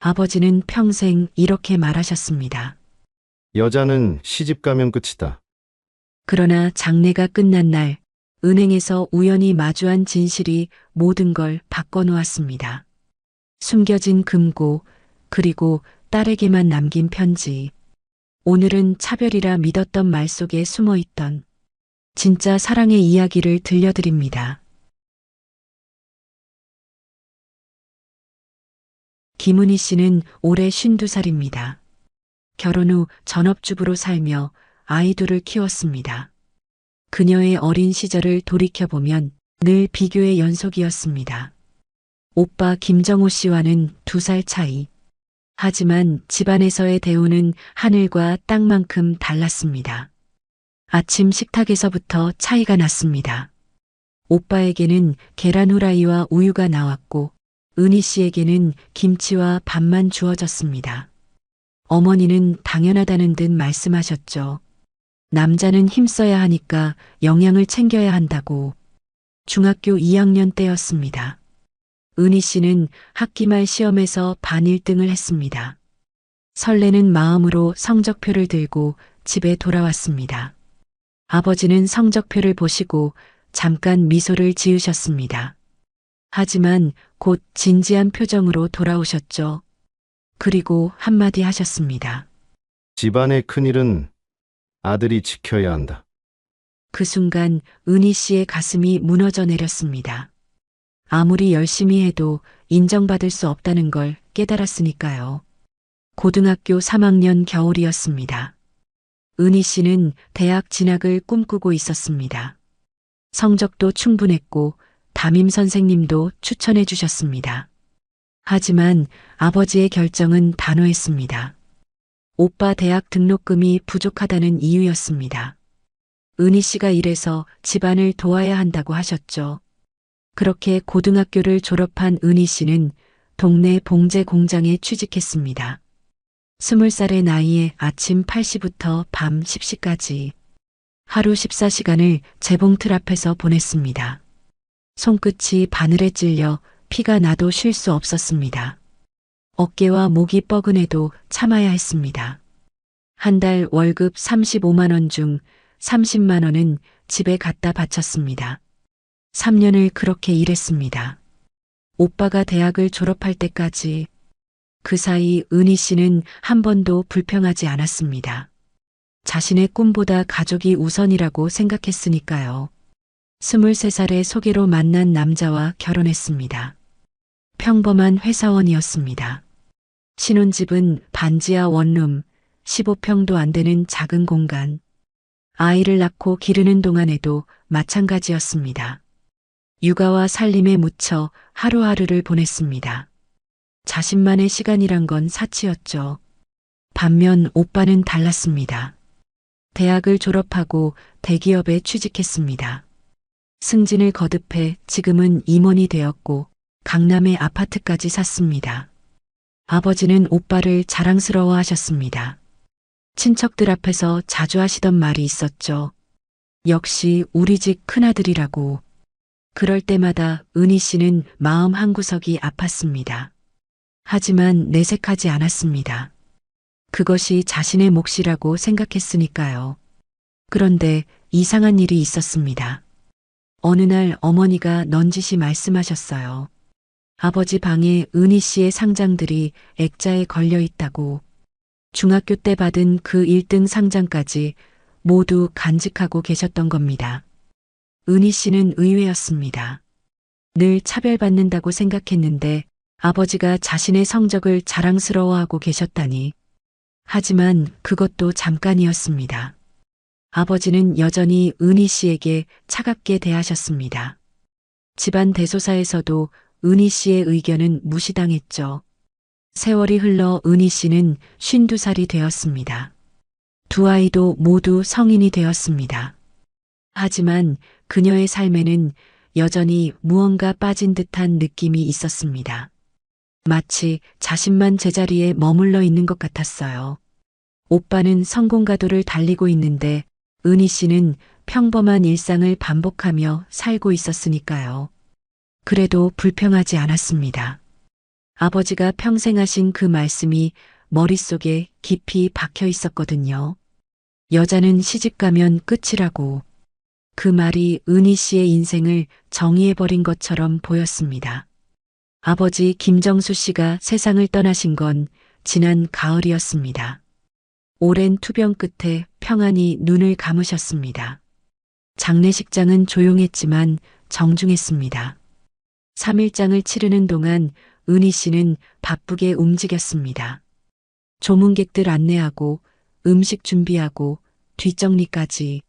아버지는 평생 이렇게 말하셨습니다. 여자는 시집 가면 끝이다. 그러나 장례가 끝난 날, 은행에서 우연히 마주한 진실이 모든 걸 바꿔놓았습니다. 숨겨진 금고, 그리고 딸에게만 남긴 편지. 오늘은 차별이라 믿었던 말 속에 숨어 있던 진짜 사랑의 이야기를 들려드립니다. 김은희 씨는 올해 52살입니다. 결혼 후 전업주부로 살며 아이 둘을 키웠습니다. 그녀의 어린 시절을 돌이켜보면 늘 비교의 연속이었습니다. 오빠 김정호 씨와는 2살 차이. 하지만 집안에서의 대우는 하늘과 땅만큼 달랐습니다. 아침 식탁에서부터 차이가 났습니다. 오빠에게는 계란 후라이와 우유가 나왔고 은희 씨에게는 김치와 밥만 주어졌습니다. 어머니는 당연하다는 듯 말씀하셨죠. 남자는 힘써야 하니까 영양을 챙겨야 한다고. 중학교 2학년 때였습니다. 은희 씨는 학기 말 시험에서 반 1등을 했습니다. 설레는 마음으로 성적표를 들고 집에 돌아왔습니다. 아버지는 성적표를 보시고 잠깐 미소를 지으셨습니다. 하지만 곧 진지한 표정으로 돌아오셨죠. 그리고 한마디 하셨습니다. 집안의 큰일은 아들이 지켜야 한다. 그 순간 은희 씨의 가슴이 무너져 내렸습니다. 아무리 열심히 해도 인정받을 수 없다는 걸 깨달았으니까요. 고등학교 3학년 겨울이었습니다. 은희 씨는 대학 진학을 꿈꾸고 있었습니다. 성적도 충분했고 담임 선생님도 추천해 주셨습니다. 하지만 아버지의 결정은 단호했습니다. 오빠 대학 등록금이 부족하다는 이유였습니다. 은희 씨가 일해서 집안을 도와야 한다고 하셨죠. 그렇게 고등학교를 졸업한 은희 씨는 동네 봉제 공장에 취직했습니다. 20살의 나이에 아침 8시부터 밤 10시까지 하루 14시간을 재봉틀 앞에서 보냈습니다. 손끝이 바늘에 찔려 피가 나도 쉴 수 없었습니다. 어깨와 목이 뻐근해도 참아야 했습니다. 한 달 월급 35만 원 중 30만 원은 집에 갖다 바쳤습니다. 3년을 그렇게 일했습니다. 오빠가 대학을 졸업할 때까지. 그 사이 은희 씨는 한 번도 불평하지 않았습니다. 자신의 꿈보다 가족이 우선이라고 생각했으니까요. 23살의 소개로 만난 남자와 결혼했습니다. 평범한 회사원이었습니다. 신혼집은 반지하 원룸, 15평도 안 되는 작은 공간. 아이를 낳고 기르는 동안에도 마찬가지였습니다. 육아와 살림에 묻혀 하루하루를 보냈습니다. 자신만의 시간이란 건 사치였죠. 반면 오빠는 달랐습니다. 대학을 졸업하고 대기업에 취직했습니다. 승진을 거듭해 지금은 임원이 되었고 강남에 아파트까지 샀습니다. 아버지는 오빠를 자랑스러워 하셨습니다. 친척들 앞에서 자주 하시던 말이 있었죠. 역시 우리 집 큰아들이라고. 그럴 때마다 은희 씨는 마음 한구석이 아팠습니다. 하지만 내색하지 않았습니다. 그것이 자신의 몫이라고 생각했으니까요. 그런데 이상한 일이 있었습니다. 어느 날 어머니가 넌지시 말씀하셨어요. 아버지 방에 은희 씨의 상장들이 액자에 걸려 있다고. 중학교 때 받은 그 1등 상장까지 모두 간직하고 계셨던 겁니다. 은희 씨는 의외였습니다. 늘 차별받는다고 생각했는데 아버지가 자신의 성적을 자랑스러워하고 계셨다니. 하지만 그것도 잠깐이었습니다. 아버지는 여전히 은희 씨에게 차갑게 대하셨습니다. 집안 대소사에서도 은희 씨의 의견은 무시당했죠. 세월이 흘러 은희 씨는 52살이 되었습니다. 두 아이도 모두 성인이 되었습니다. 하지만 그녀의 삶에는 여전히 무언가 빠진 듯한 느낌이 있었습니다. 마치 자신만 제자리에 머물러 있는 것 같았어요. 오빠는 성공가도를 달리고 있는데 은희 씨는 평범한 일상을 반복하며 살고 있었으니까요. 그래도 불평하지 않았습니다. 아버지가 평생 하신 그 말씀이 머릿속에 깊이 박혀 있었거든요. 여자는 시집가면 끝이라고. 그 말이 은희 씨의 인생을 정의해버린 것처럼 보였습니다. 아버지 김정수 씨가 세상을 떠나신 건 지난 가을이었습니다. 오랜 투병 끝에 평안히 눈을 감으셨습니다. 장례식장은 조용했지만 정중했습니다. 3일장을 치르는 동안 은희 씨는 바쁘게 움직였습니다. 조문객들 안내하고 음식 준비하고 뒷정리까지.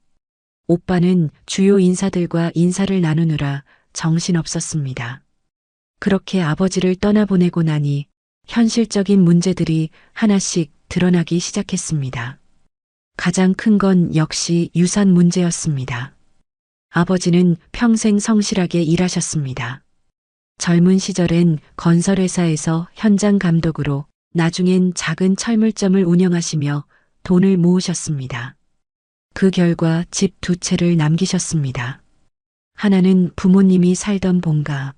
오빠는 주요 인사들과 인사를 나누느라 정신없었습니다. 그렇게 아버지를 떠나보내고 나니 현실적인 문제들이 하나씩 드러나기 시작했습니다. 가장 큰 건 역시 유산 문제였습니다. 아버지는 평생 성실하게 일하셨습니다. 젊은 시절엔 건설회사에서 현장 감독으로, 나중엔 작은 철물점을 운영하시며 돈을 모으셨습니다. 그 결과 집 2채를 남기셨습니다. 하나는 부모님이 살던 본가,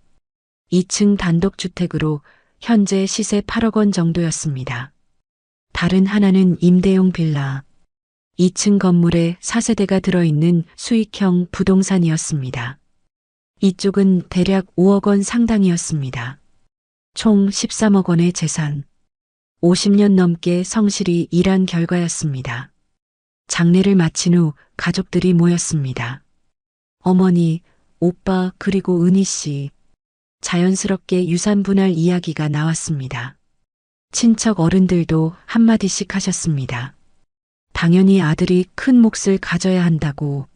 2층 단독주택으로 현재 시세 8억 원 정도였습니다. 다른 하나는 임대용 빌라, 2층 건물에 4세대가 들어있는 수익형 부동산이었습니다. 이쪽은 대략 5억 원 상당이었습니다. 총 13억 원의 재산. 50년 넘게 성실히 일한 결과였습니다. 장례를 마친 후 가족들이 모였습니다. 어머니, 오빠 그리고 은희 씨. 자연스럽게 유산 분할 이야기가 나왔습니다. 친척 어른들도 한마디씩 하셨습니다. 당연히 아들이 큰 몫을 가져야 한다고.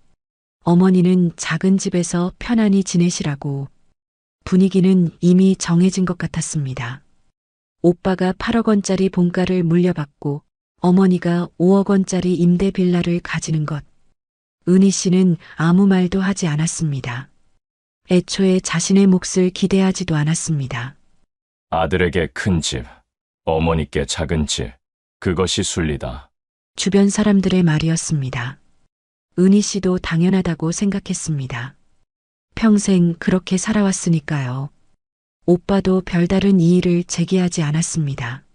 어머니는 작은 집에서 편안히 지내시라고. 분위기는 이미 정해진 것 같았습니다. 오빠가 8억 원짜리 본가를 물려받고 어머니가 5억 원짜리 임대 빌라를 가지는 것. 은희 씨는 아무 말도 하지 않았습니다. 애초에 자신의 몫을 기대하지도 않았습니다. 아들에게 큰 집, 어머니께 작은 집, 그것이 순리다. 주변 사람들의 말이었습니다. 은희 씨도 당연하다고 생각했습니다. 평생 그렇게 살아왔으니까요. 오빠도 별다른 이의를 제기하지 않았습니다.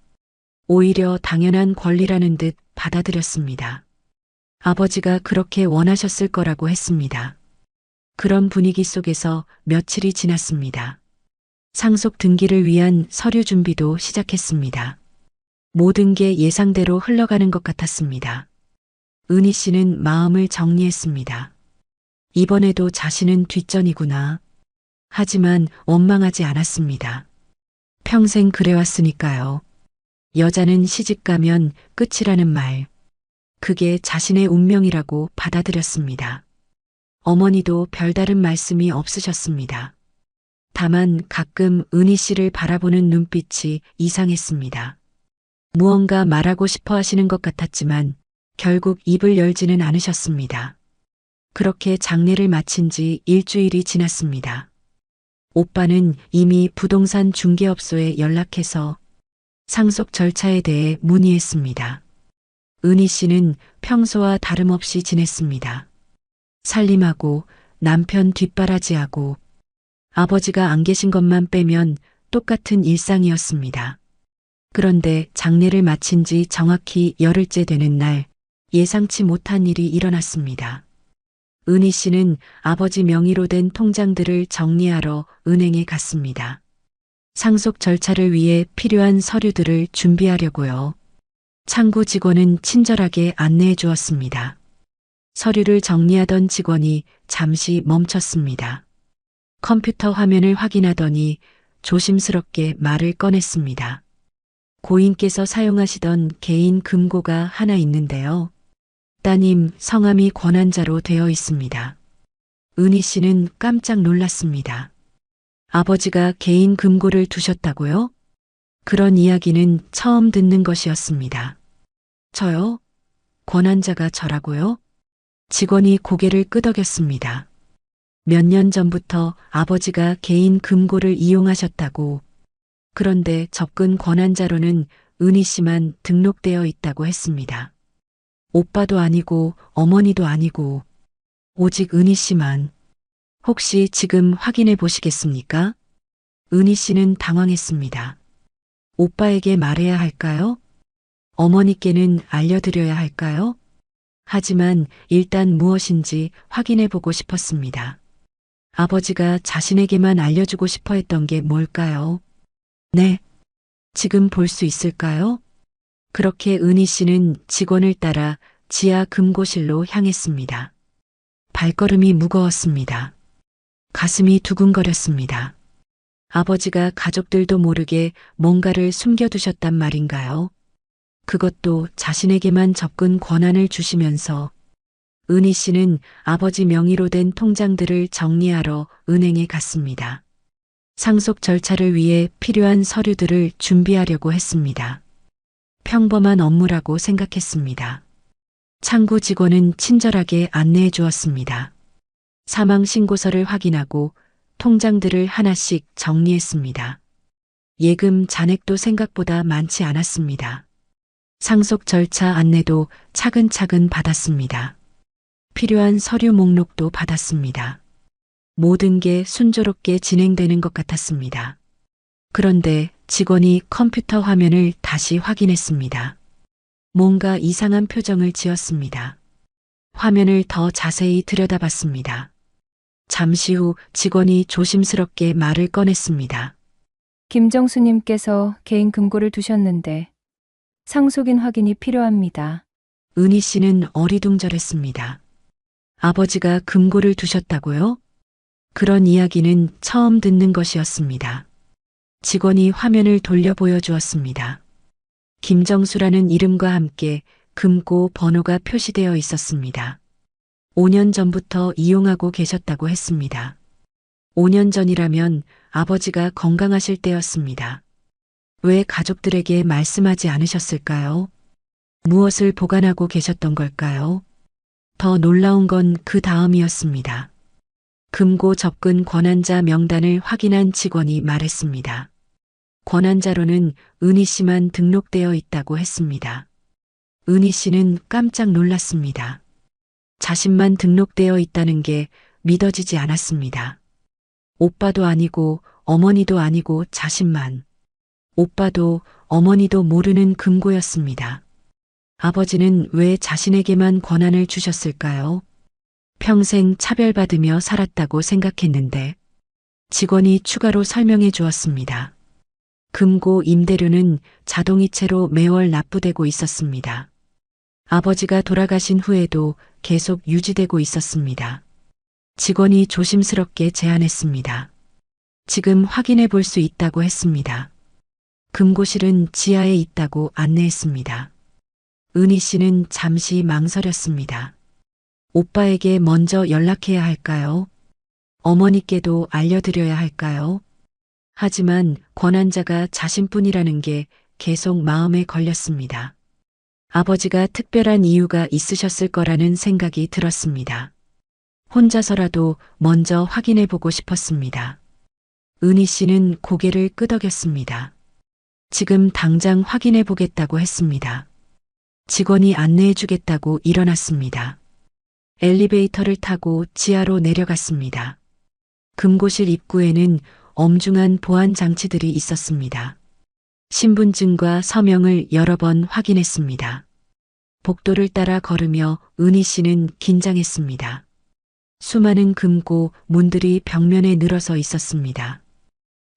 오히려 당연한 권리라는 듯 받아들였습니다. 아버지가 그렇게 원하셨을 거라고 했습니다. 그런 분위기 속에서 며칠이 지났습니다. 상속 등기를 위한 서류 준비도 시작했습니다. 모든 게 예상대로 흘러가는 것 같았습니다. 은희 씨는 마음을 정리했습니다. 이번에도 자신은 뒷전이구나. 하지만 원망하지 않았습니다. 평생 그래왔으니까요. 여자는 시집가면 끝이라는 말. 그게 자신의 운명이라고 받아들였습니다. 어머니도 별다른 말씀이 없으셨습니다. 다만 가끔 은희 씨를 바라보는 눈빛이 이상했습니다. 무언가 말하고 싶어 하시는 것 같았지만 결국 입을 열지는 않으셨습니다. 그렇게 장례를 마친 지 일주일이 지났습니다. 오빠는 이미 부동산 중개업소에 연락해서 상속 절차에 대해 문의했습니다. 은희 씨는 평소와 다름없이 지냈습니다. 살림하고 남편 뒷바라지하고 아버지가 안 계신 것만 빼면 똑같은 일상이었습니다. 그런데 장례를 마친 지 정확히 열흘째 되는 날 예상치 못한 일이 일어났습니다. 은희 씨는 아버지 명의로 된 통장들을 정리하러 은행에 갔습니다. 상속 절차를 위해 필요한 서류들을 준비하려고요. 창구 직원은 친절하게 안내해 주었습니다. 서류를 정리하던 직원이 잠시 멈췄습니다. 컴퓨터 화면을 확인하더니 조심스럽게 말을 꺼냈습니다. 고인께서 사용하시던 개인 금고가 하나 있는데요. 따님 성함이 권한자로 되어 있습니다. 은희 씨는 깜짝 놀랐습니다. 아버지가 개인 금고를 두셨다고요? 그런 이야기는 처음 듣는 것이었습니다. 저요? 권한자가 저라고요? 직원이 고개를 끄덕였습니다. 몇 년 전부터 아버지가 개인 금고를 이용하셨다고. 그런데 접근 권한자로는 은희 씨만 등록되어 있다고 했습니다. 오빠도 아니고 어머니도 아니고 오직 은희 씨만. 혹시 지금 확인해 보시겠습니까? 은희 씨는 당황했습니다. 오빠에게 말해야 할까요? 어머니께는 알려드려야 할까요? 하지만 일단 무엇인지 확인해 보고 싶었습니다. 아버지가 자신에게만 알려주고 싶어 했던 게 뭘까요? 네. 지금 볼 수 있을까요? 그렇게 은희 씨는 직원을 따라 지하 금고실로 향했습니다. 발걸음이 무거웠습니다. 가슴이 두근거렸습니다. 아버지가 가족들도 모르게 뭔가를 숨겨두셨단 말인가요? 그것도 자신에게만 접근 권한을 주시면서. 은희 씨는 아버지 명의로 된 통장들을 정리하러 은행에 갔습니다. 상속 절차를 위해 필요한 서류들을 준비하려고 했습니다. 평범한 업무라고 생각했습니다. 창구 직원은 친절하게 안내해 주었습니다. 사망 신고서를 확인하고 통장들을 하나씩 정리했습니다. 예금 잔액도 생각보다 많지 않았습니다. 상속 절차 안내도 차근차근 받았습니다. 필요한 서류 목록도 받았습니다. 모든 게 순조롭게 진행되는 것 같았습니다. 그런데 직원이 컴퓨터 화면을 다시 확인했습니다. 뭔가 이상한 표정을 지었습니다. 화면을 더 자세히 들여다봤습니다. 잠시 후 직원이 조심스럽게 말을 꺼냈습니다. 김정수님께서 개인 금고를 두셨는데 상속인 확인이 필요합니다. 은희 씨는 어리둥절했습니다. 아버지가 금고를 두셨다고요? 그런 이야기는 처음 듣는 것이었습니다. 직원이 화면을 돌려 보여주었습니다. 김정수라는 이름과 함께 금고 번호가 표시되어 있었습니다. 5년 전부터 이용하고 계셨다고 했습니다. 5년 전이라면 아버지가 건강하실 때였습니다. 왜 가족들에게 말씀하지 않으셨을까요? 무엇을 보관하고 계셨던 걸까요? 더 놀라운 건 그 다음이었습니다. 금고 접근 권한자 명단을 확인한 직원이 말했습니다. 권한자로는 은희 씨만 등록되어 있다고 했습니다. 은희 씨는 깜짝 놀랐습니다. 자신만 등록되어 있다는 게 믿어지지 않았습니다. 오빠도 아니고 어머니도 아니고 자신만. 오빠도 어머니도 모르는 금고였습니다. 아버지는 왜 자신에게만 권한을 주셨을까요? 평생 차별받으며 살았다고 생각했는데. 직원이 추가로 설명해 주었습니다. 금고 임대료는 자동이체로 매월 납부되고 있었습니다. 아버지가 돌아가신 후에도 계속 유지되고 있었습니다. 직원이 조심스럽게 제안했습니다. 지금 확인해 볼 수 있다고 했습니다. 금고실은 지하에 있다고 안내했습니다. 은희 씨는 잠시 망설였습니다. 오빠에게 먼저 연락해야 할까요? 어머니께도 알려드려야 할까요? 하지만 권한자가 자신뿐이라는 게 계속 마음에 걸렸습니다. 아버지가 특별한 이유가 있으셨을 거라는 생각이 들었습니다. 혼자서라도 먼저 확인해 보고 싶었습니다. 은희 씨는 고개를 끄덕였습니다. 지금 당장 확인해 보겠다고 했습니다. 직원이 안내해 주겠다고 일어났습니다. 엘리베이터를 타고 지하로 내려갔습니다. 금고실 입구에는 엄중한 보안 장치들이 있었습니다. 신분증과 서명을 여러 번 확인했습니다. 복도를 따라 걸으며 은희 씨는 긴장했습니다. 수많은 금고 문들이 벽면에 늘어서 있었습니다.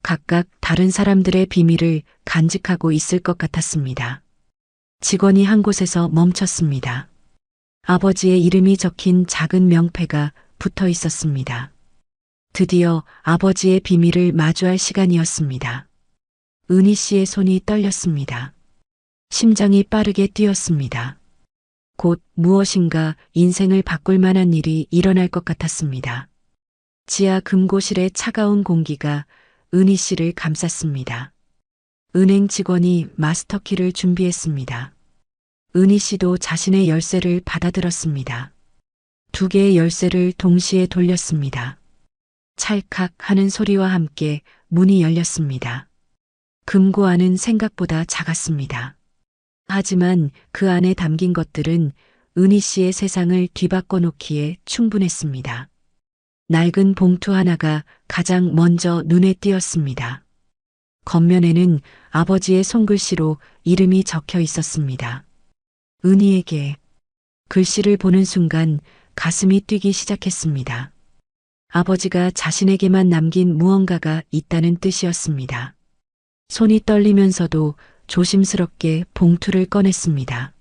각각 다른 사람들의 비밀을 간직하고 있을 것 같았습니다. 직원이 한 곳에서 멈췄습니다. 아버지의 이름이 적힌 작은 명패가 붙어 있었습니다. 드디어 아버지의 비밀을 마주할 시간이었습니다. 은희 씨의 손이 떨렸습니다. 심장이 빠르게 뛰었습니다. 곧 무엇인가 인생을 바꿀 만한 일이 일어날 것 같았습니다. 지하 금고실의 차가운 공기가 은희 씨를 감쌌습니다. 은행 직원이 마스터키를 준비했습니다. 은희 씨도 자신의 열쇠를 받아들었습니다. 두 개의 열쇠를 동시에 돌렸습니다. 찰칵 하는 소리와 함께 문이 열렸습니다. 금고 안은 생각보다 작았습니다. 하지만 그 안에 담긴 것들은 은희 씨의 세상을 뒤바꿔 놓기에 충분했습니다. 낡은 봉투 하나가 가장 먼저 눈에 띄었습니다. 겉면에는 아버지의 손글씨로 이름이 적혀 있었습니다. 은희에게. 글씨를 보는 순간 가슴이 뛰기 시작했습니다. 아버지가 자신에게만 남긴 무언가가 있다는 뜻이었습니다. 손이 떨리면서도 조심스럽게 봉투를 꺼냈습니다.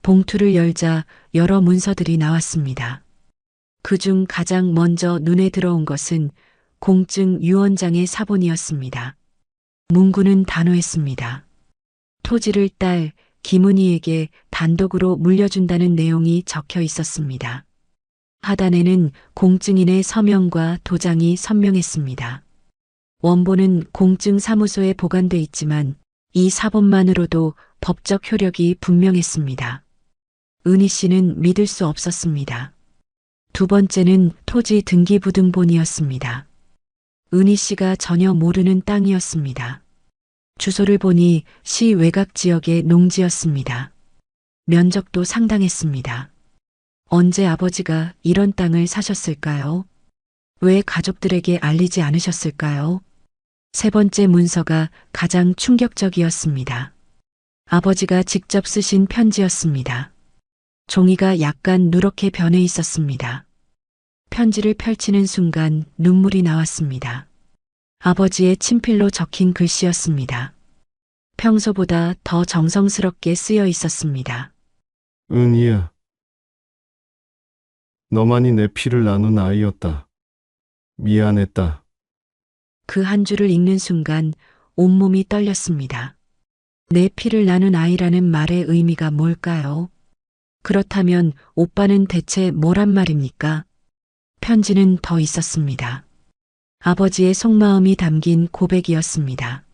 봉투를 열자 여러 문서들이 나왔습니다. 그중 가장 먼저 눈에 들어온 것은 공증 유언장의 사본이었습니다. 문구는 단호했습니다. 토지를 딸 김은희에게 단독으로 물려준다는 내용이 적혀 있었습니다. 하단에는 공증인의 서명과 도장이 선명했습니다. 원본은 공증 사무소에 보관돼 있지만 이 사본만으로도 법적 효력이 분명했습니다. 은희 씨는 믿을 수 없었습니다. 두 번째는 토지 등기부등본이었습니다. 은희 씨가 전혀 모르는 땅이었습니다. 주소를 보니 시 외곽 지역의 농지였습니다. 면적도 상당했습니다. 언제 아버지가 이런 땅을 사셨을까요? 왜 가족들에게 알리지 않으셨을까요? 세 번째 문서가 가장 충격적이었습니다. 아버지가 직접 쓰신 편지였습니다. 종이가 약간 누렇게 변해 있었습니다. 편지를 펼치는 순간 눈물이 나왔습니다. 아버지의 친필로 적힌 글씨였습니다. 평소보다 더 정성스럽게 쓰여 있었습니다. 은희야. 너만이 내 피를 나눈 아이였다. 미안했다. 그 한 줄을 읽는 순간 온몸이 떨렸습니다. 내 피를 나눈 아이라는 말의 의미가 뭘까요? 그렇다면 오빠는 대체 뭐란 말입니까? 편지는 더 있었습니다. 아버지의 속마음이 담긴 고백이었습니다.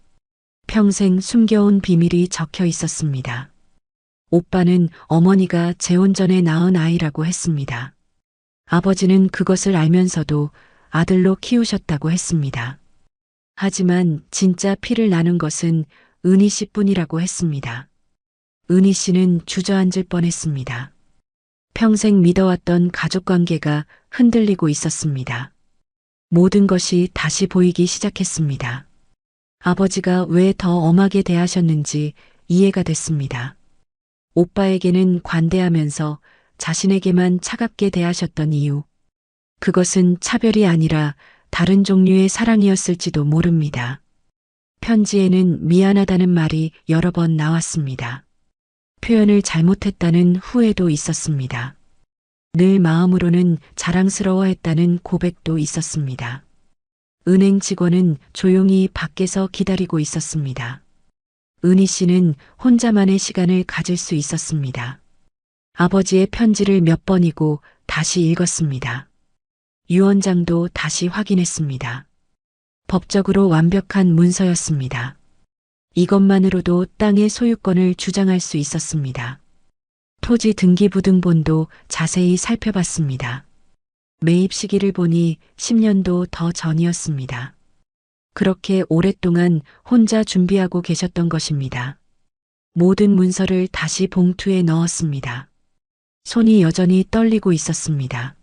평생 숨겨온 비밀이 적혀 있었습니다. 오빠는 어머니가 재혼 전에 낳은 아이라고 했습니다. 아버지는 그것을 알면서도 아들로 키우셨다고 했습니다. 하지만 진짜 피를 나눈 것은 은희 씨뿐이라고 했습니다. 은희 씨는 주저앉을 뻔했습니다. 평생 믿어왔던 가족관계가 흔들리고 있었습니다. 모든 것이 다시 보이기 시작했습니다. 아버지가 왜 더 엄하게 대하셨는지 이해가 됐습니다. 오빠에게는 관대하면서 자신에게만 차갑게 대하셨던 이유. 그것은 차별이 아니라 다른 종류의 사랑이었을지도 모릅니다. 편지에는 미안하다는 말이 여러 번 나왔습니다. 표현을 잘못했다는 후회도 있었습니다. 늘 마음으로는 자랑스러워했다는 고백도 있었습니다. 은행 직원은 조용히 밖에서 기다리고 있었습니다. 은희 씨는 혼자만의 시간을 가질 수 있었습니다. 아버지의 편지를 몇 번이고 다시 읽었습니다. 유언장도 다시 확인했습니다. 법적으로 완벽한 문서였습니다. 이것만으로도 땅의 소유권을 주장할 수 있었습니다. 토지 등기부등본도 자세히 살펴봤습니다. 매입 시기를 보니 10년도 더 전이었습니다. 그렇게 오랫동안 혼자 준비하고 계셨던 것입니다. 모든 문서를 다시 봉투에 넣었습니다. 손이 여전히 떨리고 있었습니다.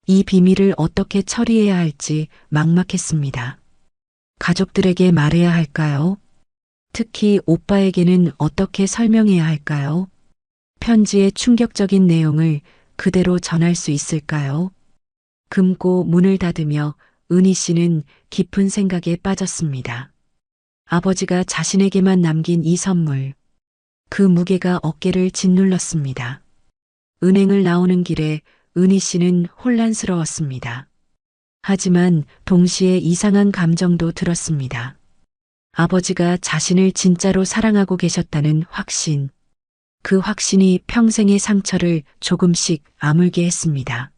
이 비밀을 어떻게 처리해야 할지 막막했습니다. 가족들에게 말해야 할까요? 특히 오빠에게는 어떻게 설명해야 할까요? 편지의 충격적인 내용을 그대로 전할 수 있을까요? 금고 문을 닫으며 은희 씨는 깊은 생각에 빠졌습니다. 아버지가 자신에게만 남긴 이 선물. 그 무게가 어깨를 짓눌렀습니다. 은행을 나오는 길에 은희 씨는 혼란스러웠습니다. 하지만 동시에 이상한 감정도 들었습니다. 아버지가 자신을 진짜로 사랑하고 계셨다는 확신. 그 확신이 평생의 상처를 조금씩 아물게 했습니다.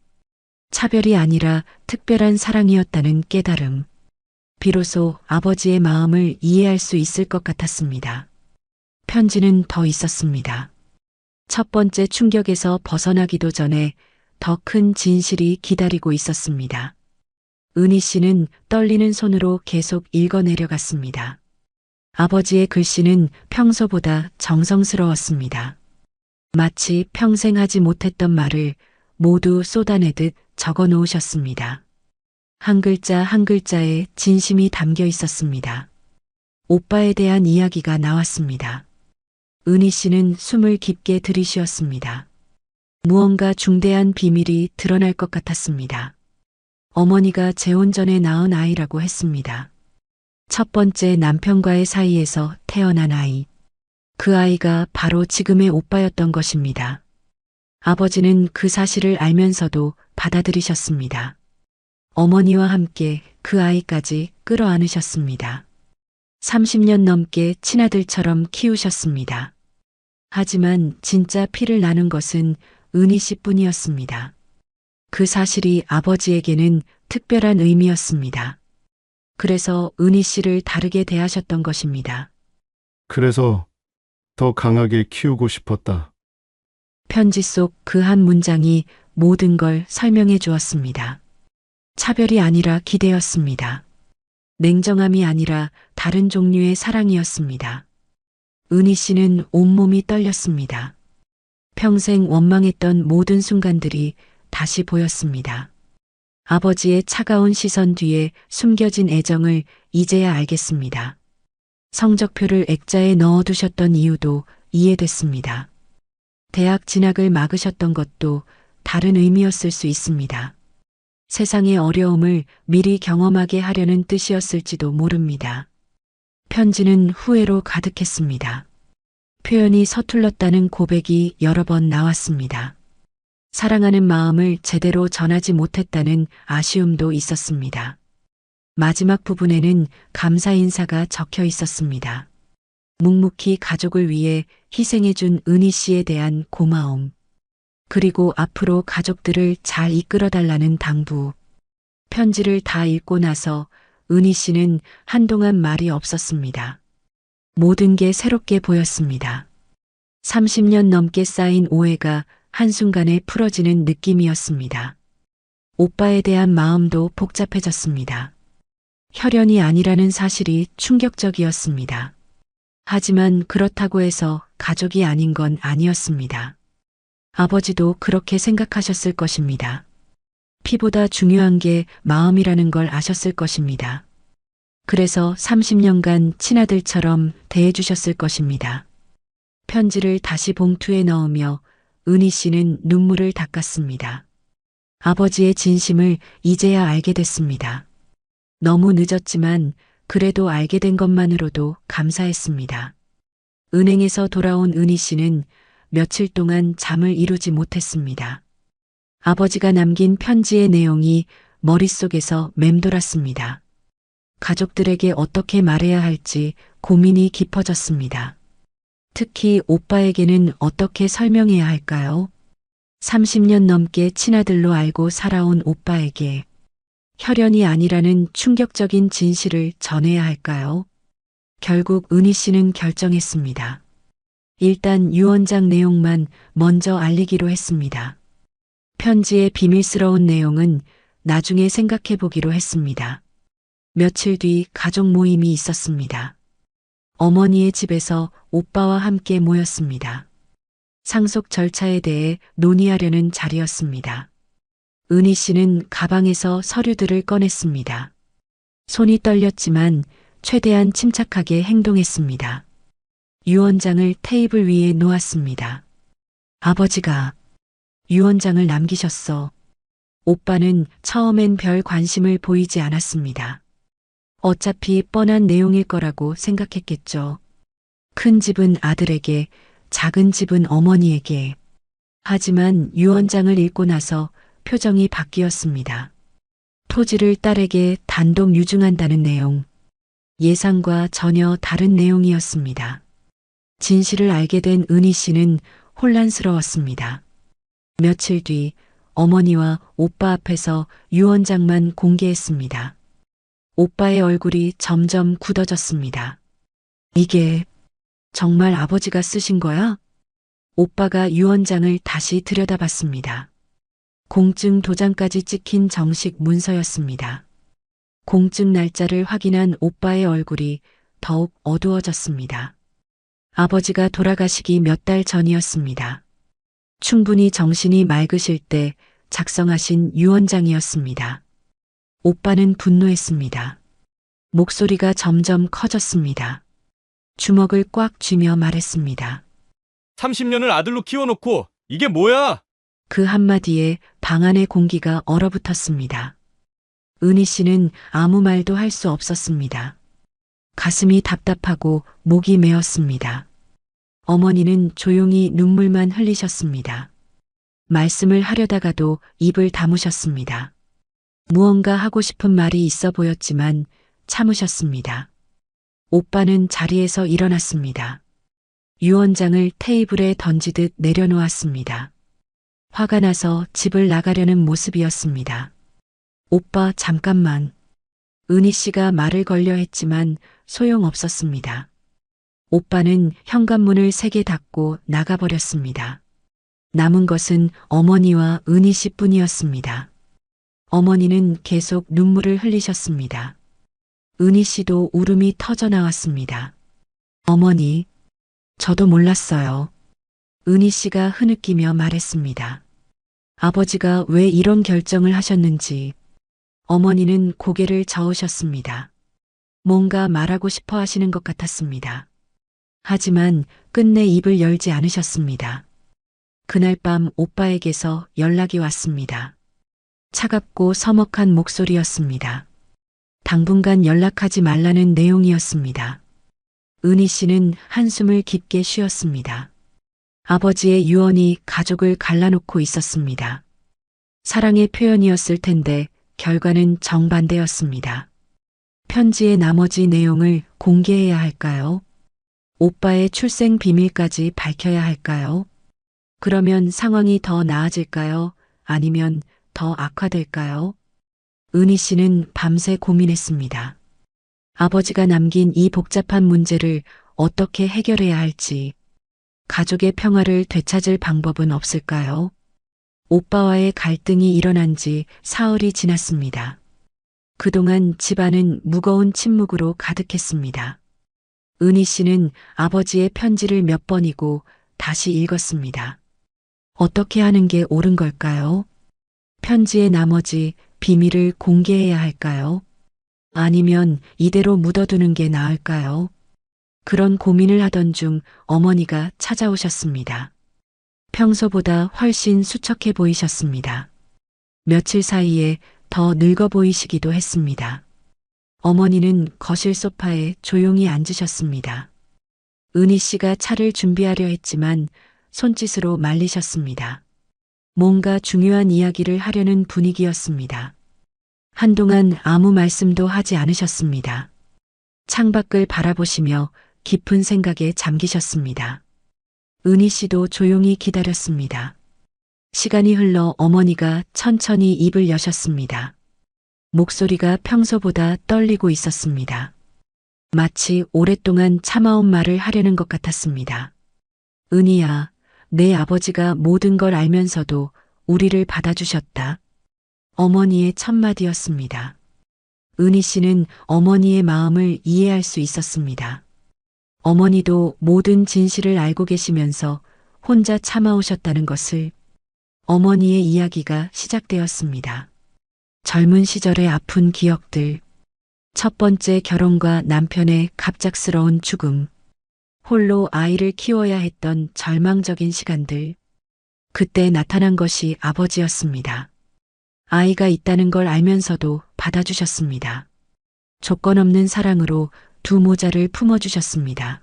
차별이 아니라 특별한 사랑이었다는 깨달음. 비로소 아버지의 마음을 이해할 수 있을 것 같았습니다. 편지는 더 있었습니다. 첫 번째 충격에서 벗어나기도 전에 더 큰 진실이 기다리고 있었습니다. 은희 씨는 떨리는 손으로 계속 읽어내려갔습니다. 아버지의 글씨는 평소보다 정성스러웠습니다. 마치 평생 하지 못했던 말을 모두 쏟아내듯 적어 놓으셨습니다. 한 글자 한 글자에 진심이 담겨 있었습니다. 오빠에 대한 이야기가 나왔습니다. 은희 씨는 숨을 깊게 들이쉬었습니다. 무언가 중대한 비밀이 드러날 것 같았습니다. 어머니가 재혼 전에 낳은 아이라고 했습니다. 첫 번째 남편과의 사이에서 태어난 아이. 그 아이가 바로 지금의 오빠였던 것입니다. 아버지는 그 사실을 알면서도 받아들이셨습니다. 어머니와 함께 그 아이까지 끌어안으셨습니다. 30년 넘게 친아들처럼 키우셨습니다. 하지만 진짜 피를 나눈 것은 은희 씨뿐이었습니다. 그 사실이 아버지에게는 특별한 의미였습니다. 그래서 은희 씨를 다르게 대하셨던 것입니다. 그래서 더 강하게 키우고 싶었다. 편지 속 그 한 문장이 모든 걸 설명해 주었습니다. 차별이 아니라 기대였습니다. 냉정함이 아니라 다른 종류의 사랑이었습니다. 은희 씨는 온몸이 떨렸습니다. 평생 원망했던 모든 순간들이 다시 보였습니다. 아버지의 차가운 시선 뒤에 숨겨진 애정을 이제야 알겠습니다. 성적표를 액자에 넣어두셨던 이유도 이해됐습니다. 대학 진학을 막으셨던 것도 다른 의미였을 수 있습니다. 세상의 어려움을 미리 경험하게 하려는 뜻이었을지도 모릅니다. 편지는 후회로 가득했습니다. 표현이 서툴렀다는 고백이 여러 번 나왔습니다. 사랑하는 마음을 제대로 전하지 못했다는 아쉬움도 있었습니다. 마지막 부분에는 감사 인사가 적혀 있었습니다. 묵묵히 가족을 위해 희생해준 은희 씨에 대한 고마움. 그리고 앞으로 가족들을 잘 이끌어달라는 당부. 편지를 다 읽고 나서 은희 씨는 한동안 말이 없었습니다. 모든 게 새롭게 보였습니다. 30년 넘게 쌓인 오해가 한순간에 풀어지는 느낌이었습니다. 오빠에 대한 마음도 복잡해졌습니다. 혈연이 아니라는 사실이 충격적이었습니다. 하지만 그렇다고 해서 가족이 아닌 건 아니었습니다. 아버지도 그렇게 생각하셨을 것입니다. 피보다 중요한 게 마음이라는 걸 아셨을 것입니다. 그래서 30년간 친아들처럼 대해주셨을 것입니다. 편지를 다시 봉투에 넣으며 은희 씨는 눈물을 닦았습니다. 아버지의 진심을 이제야 알게 됐습니다. 너무 늦었지만 그래도 알게 된 것만으로도 감사했습니다. 은행에서 돌아온 은희 씨는 며칠 동안 잠을 이루지 못했습니다. 아버지가 남긴 편지의 내용이 머릿속에서 맴돌았습니다. 가족들에게 어떻게 말해야 할지 고민이 깊어졌습니다. 특히 오빠에게는 어떻게 설명해야 할까요? 30년 넘게 친아들로 알고 살아온 오빠에게 혈연이 아니라는 충격적인 진실을 전해야 할까요? 결국 은희 씨는 결정했습니다. 일단 유언장 내용만 먼저 알리기로 했습니다. 편지의 비밀스러운 내용은 나중에 생각해 보기로 했습니다. 며칠 뒤 가족 모임이 있었습니다. 어머니의 집에서 오빠와 함께 모였습니다. 상속 절차에 대해 논의하려는 자리였습니다. 은희 씨는 가방에서 서류들을 꺼냈습니다. 손이 떨렸지만 최대한 침착하게 행동했습니다. 유언장을 테이블 위에 놓았습니다. 아버지가 유언장을 남기셨어. 오빠는 처음엔 별 관심을 보이지 않았습니다. 어차피 뻔한 내용일 거라고 생각했겠죠. 큰 집은 아들에게, 작은 집은 어머니에게. 하지만 유언장을 읽고 나서 표정이 바뀌었습니다. 토지를 딸에게 단독 유증한다는 내용. 예상과 전혀 다른 내용이었습니다. 진실을 알게 된 은희 씨는 혼란스러웠습니다. 며칠 뒤 어머니와 오빠 앞에서 유언장만 공개했습니다. 오빠의 얼굴이 점점 굳어졌습니다. 이게 정말 아버지가 쓰신 거야? 오빠가 유언장을 다시 들여다봤습니다. 공증 도장까지 찍힌 정식 문서였습니다. 공증 날짜를 확인한 오빠의 얼굴이 더욱 어두워졌습니다. 아버지가 돌아가시기 몇 달 전이었습니다. 충분히 정신이 맑으실 때 작성하신 유언장이었습니다. 오빠는 분노했습니다. 목소리가 점점 커졌습니다. 주먹을 꽉 쥐며 말했습니다. 30년을 아들로 키워놓고 이게 뭐야? 그 한마디에 방 안의 공기가 얼어붙었습니다. 은희 씨는 아무 말도 할 수 없었습니다. 가슴이 답답하고 목이 메었습니다. 어머니는 조용히 눈물만 흘리셨습니다. 말씀을 하려다가도 입을 다무셨습니다. 무언가 하고 싶은 말이 있어 보였지만 참으셨습니다. 오빠는 자리에서 일어났습니다. 유언장을 테이블에 던지듯 내려놓았습니다. 화가 나서 집을 나가려는 모습이었습니다. 오빠 잠깐만. 은희 씨가 말을 걸려 했지만 소용없었습니다. 오빠는 현관문을 세게 닫고 나가버렸습니다. 남은 것은 어머니와 은희 씨뿐이었습니다. 어머니는 계속 눈물을 흘리셨습니다. 은희 씨도 울음이 터져 나왔습니다. 어머니, 저도 몰랐어요. 은희 씨가 흐느끼며 말했습니다. 아버지가 왜 이런 결정을 하셨는지. 어머니는 고개를 저으셨습니다. 뭔가 말하고 싶어 하시는 것 같았습니다. 하지만 끝내 입을 열지 않으셨습니다. 그날 밤 오빠에게서 연락이 왔습니다. 차갑고 서먹한 목소리였습니다. 당분간 연락하지 말라는 내용이었습니다. 은희 씨는 한숨을 깊게 쉬었습니다. 아버지의 유언이 가족을 갈라놓고 있었습니다. 사랑의 표현이었을 텐데 결과는 정반대였습니다. 편지의 나머지 내용을 공개해야 할까요? 오빠의 출생 비밀까지 밝혀야 할까요? 그러면 상황이 더 나아질까요? 아니면 더 악화될까요? 은희 씨는 밤새 고민했습니다. 아버지가 남긴 이 복잡한 문제를 어떻게 해결해야 할지, 가족의 평화를 되찾을 방법은 없을까요? 오빠와의 갈등이 일어난 지 사흘이 지났습니다. 그동안 집안은 무거운 침묵으로 가득했습니다. 은희 씨는 아버지의 편지를 몇 번이고 다시 읽었습니다. 어떻게 하는 게 옳은 걸까요? 편지의 나머지 비밀을 공개해야 할까요? 아니면 이대로 묻어두는 게 나을까요? 그런 고민을 하던 중 어머니가 찾아오셨습니다. 평소보다 훨씬 수척해 보이셨습니다. 며칠 사이에 더 늙어 보이시기도 했습니다. 어머니는 거실 소파에 조용히 앉으셨습니다. 은희 씨가 차를 준비하려 했지만 손짓으로 말리셨습니다. 뭔가 중요한 이야기를 하려는 분위기였습니다. 한동안 아무 말씀도 하지 않으셨습니다. 창밖을 바라보시며 깊은 생각에 잠기셨습니다. 은희 씨도 조용히 기다렸습니다. 시간이 흘러 어머니가 천천히 입을 여셨습니다. 목소리가 평소보다 떨리고 있었습니다. 마치 오랫동안 참아온 말을 하려는 것 같았습니다. 은희야, 내 아버지가 모든 걸 알면서도 우리를 받아주셨다. 어머니의 첫마디였습니다. 은희 씨는 어머니의 마음을 이해할 수 있었습니다. 어머니도 모든 진실을 알고 계시면서 혼자 참아오셨다는 것을. 어머니의 이야기가 시작되었습니다. 젊은 시절의 아픈 기억들, 첫 번째 결혼과 남편의 갑작스러운 죽음, 홀로 아이를 키워야 했던 절망적인 시간들. 그때 나타난 것이 아버지였습니다. 아이가 있다는 걸 알면서도 받아주셨습니다. 조건 없는 사랑으로 두 모자를 품어주셨습니다.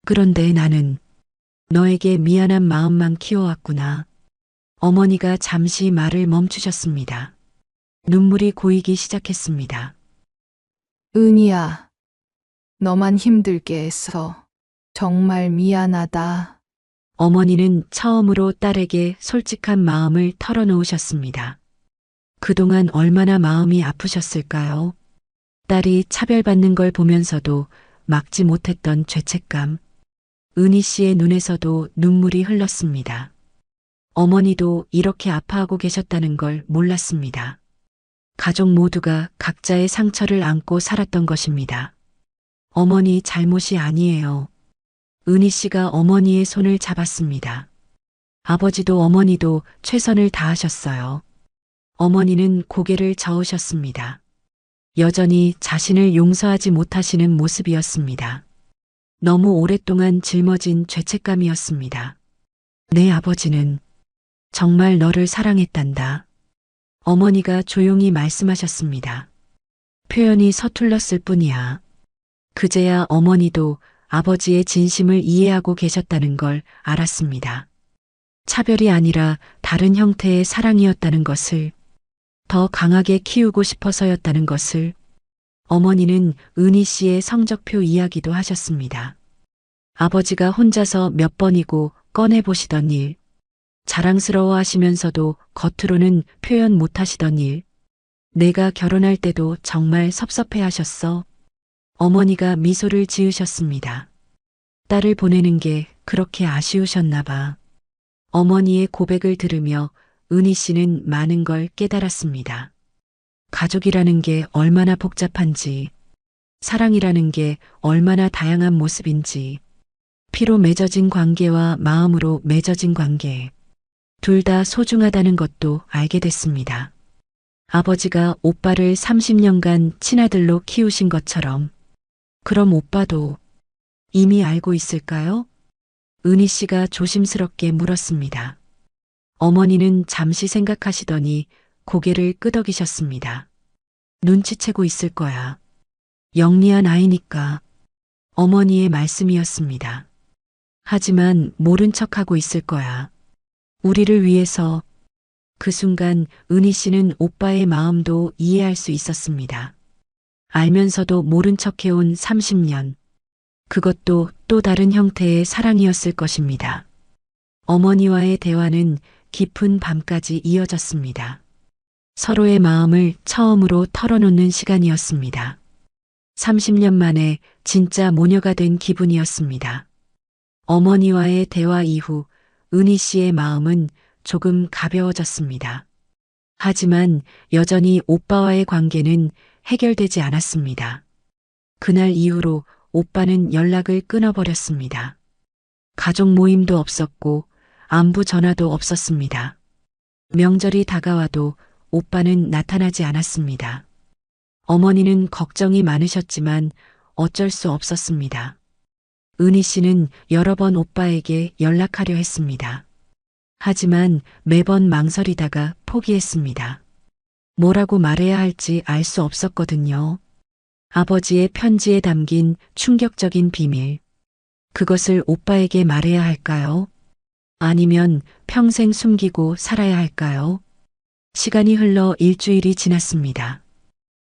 그런데 나는 너에게 미안한 마음만 키워왔구나. 어머니가 잠시 말을 멈추셨습니다. 눈물이 고이기 시작했습니다. 은희야, 너만 힘들게 해서 정말 미안하다. 어머니는 처음으로 딸에게 솔직한 마음을 털어놓으셨습니다. 그동안 얼마나 마음이 아프셨을까요? 딸이 차별받는 걸 보면서도 막지 못했던 죄책감. 은희 씨의 눈에서도 눈물이 흘렀습니다. 어머니도 이렇게 아파하고 계셨다는 걸 몰랐습니다. 가족 모두가 각자의 상처를 안고 살았던 것입니다. 어머니 잘못이 아니에요. 은희 씨가 어머니의 손을 잡았습니다. 아버지도 어머니도 최선을 다하셨어요. 어머니는 고개를 저으셨습니다. 여전히 자신을 용서하지 못하시는 모습이었습니다. 너무 오랫동안 짊어진 죄책감이었습니다. 내 아버지는 정말 너를 사랑했단다. 어머니가 조용히 말씀하셨습니다. 표현이 서툴렀을 뿐이야. 그제야 어머니도 아버지의 진심을 이해하고 계셨다는 걸 알았습니다. 차별이 아니라 다른 형태의 사랑이었다는 것을, 더 강하게 키우고 싶어서였다는 것을. 어머니는 은희 씨의 성적표 이야기도 하셨습니다. 아버지가 혼자서 몇 번이고 꺼내보시던 일, 자랑스러워 하시면서도 겉으로는 표현 못 하시던 일, 내가 결혼할 때도 정말 섭섭해 하셨어. 어머니가 미소를 지으셨습니다. 딸을 보내는 게 그렇게 아쉬우셨나 봐. 어머니의 고백을 들으며 은희 씨는 많은 걸 깨달았습니다. 가족이라는 게 얼마나 복잡한지, 사랑이라는 게 얼마나 다양한 모습인지, 피로 맺어진 관계와 마음으로 맺어진 관계, 둘 다 소중하다는 것도 알게 됐습니다. 아버지가 오빠를 30년간 친아들로 키우신 것처럼, 그럼 오빠도 이미 알고 있을까요? 은희 씨가 조심스럽게 물었습니다. 어머니는 잠시 생각하시더니 고개를 끄덕이셨습니다. 눈치채고 있을 거야. 영리한 아이니까. 어머니의 말씀이었습니다. 하지만 모른 척하고 있을 거야. 우리를 위해서. 그 순간 은희 씨는 오빠의 마음도 이해할 수 있었습니다. 알면서도 모른 척해온 30년. 그것도 또 다른 형태의 사랑이었을 것입니다. 어머니와의 대화는 깊은 밤까지 이어졌습니다. 서로의 마음을 처음으로 털어놓는 시간이었습니다. 30년 만에 진짜 모녀가 된 기분이었습니다. 어머니와의 대화 이후 은희 씨의 마음은 조금 가벼워졌습니다. 하지만 여전히 오빠와의 관계는 해결되지 않았습니다. 그날 이후로 오빠는 연락을 끊어버렸습니다. 가족 모임도 없었고 안부 전화도 없었습니다. 명절이 다가와도 오빠는 나타나지 않았습니다. 어머니는 걱정이 많으셨지만 어쩔 수 없었습니다. 은희 씨는 여러 번 오빠에게 연락하려 했습니다. 하지만 매번 망설이다가 포기했습니다. 뭐라고 말해야 할지 알 수 없었거든요. 아버지의 편지에 담긴 충격적인 비밀. 그것을 오빠에게 말해야 할까요? 아니면 평생 숨기고 살아야 할까요? 시간이 흘러 일주일이 지났습니다.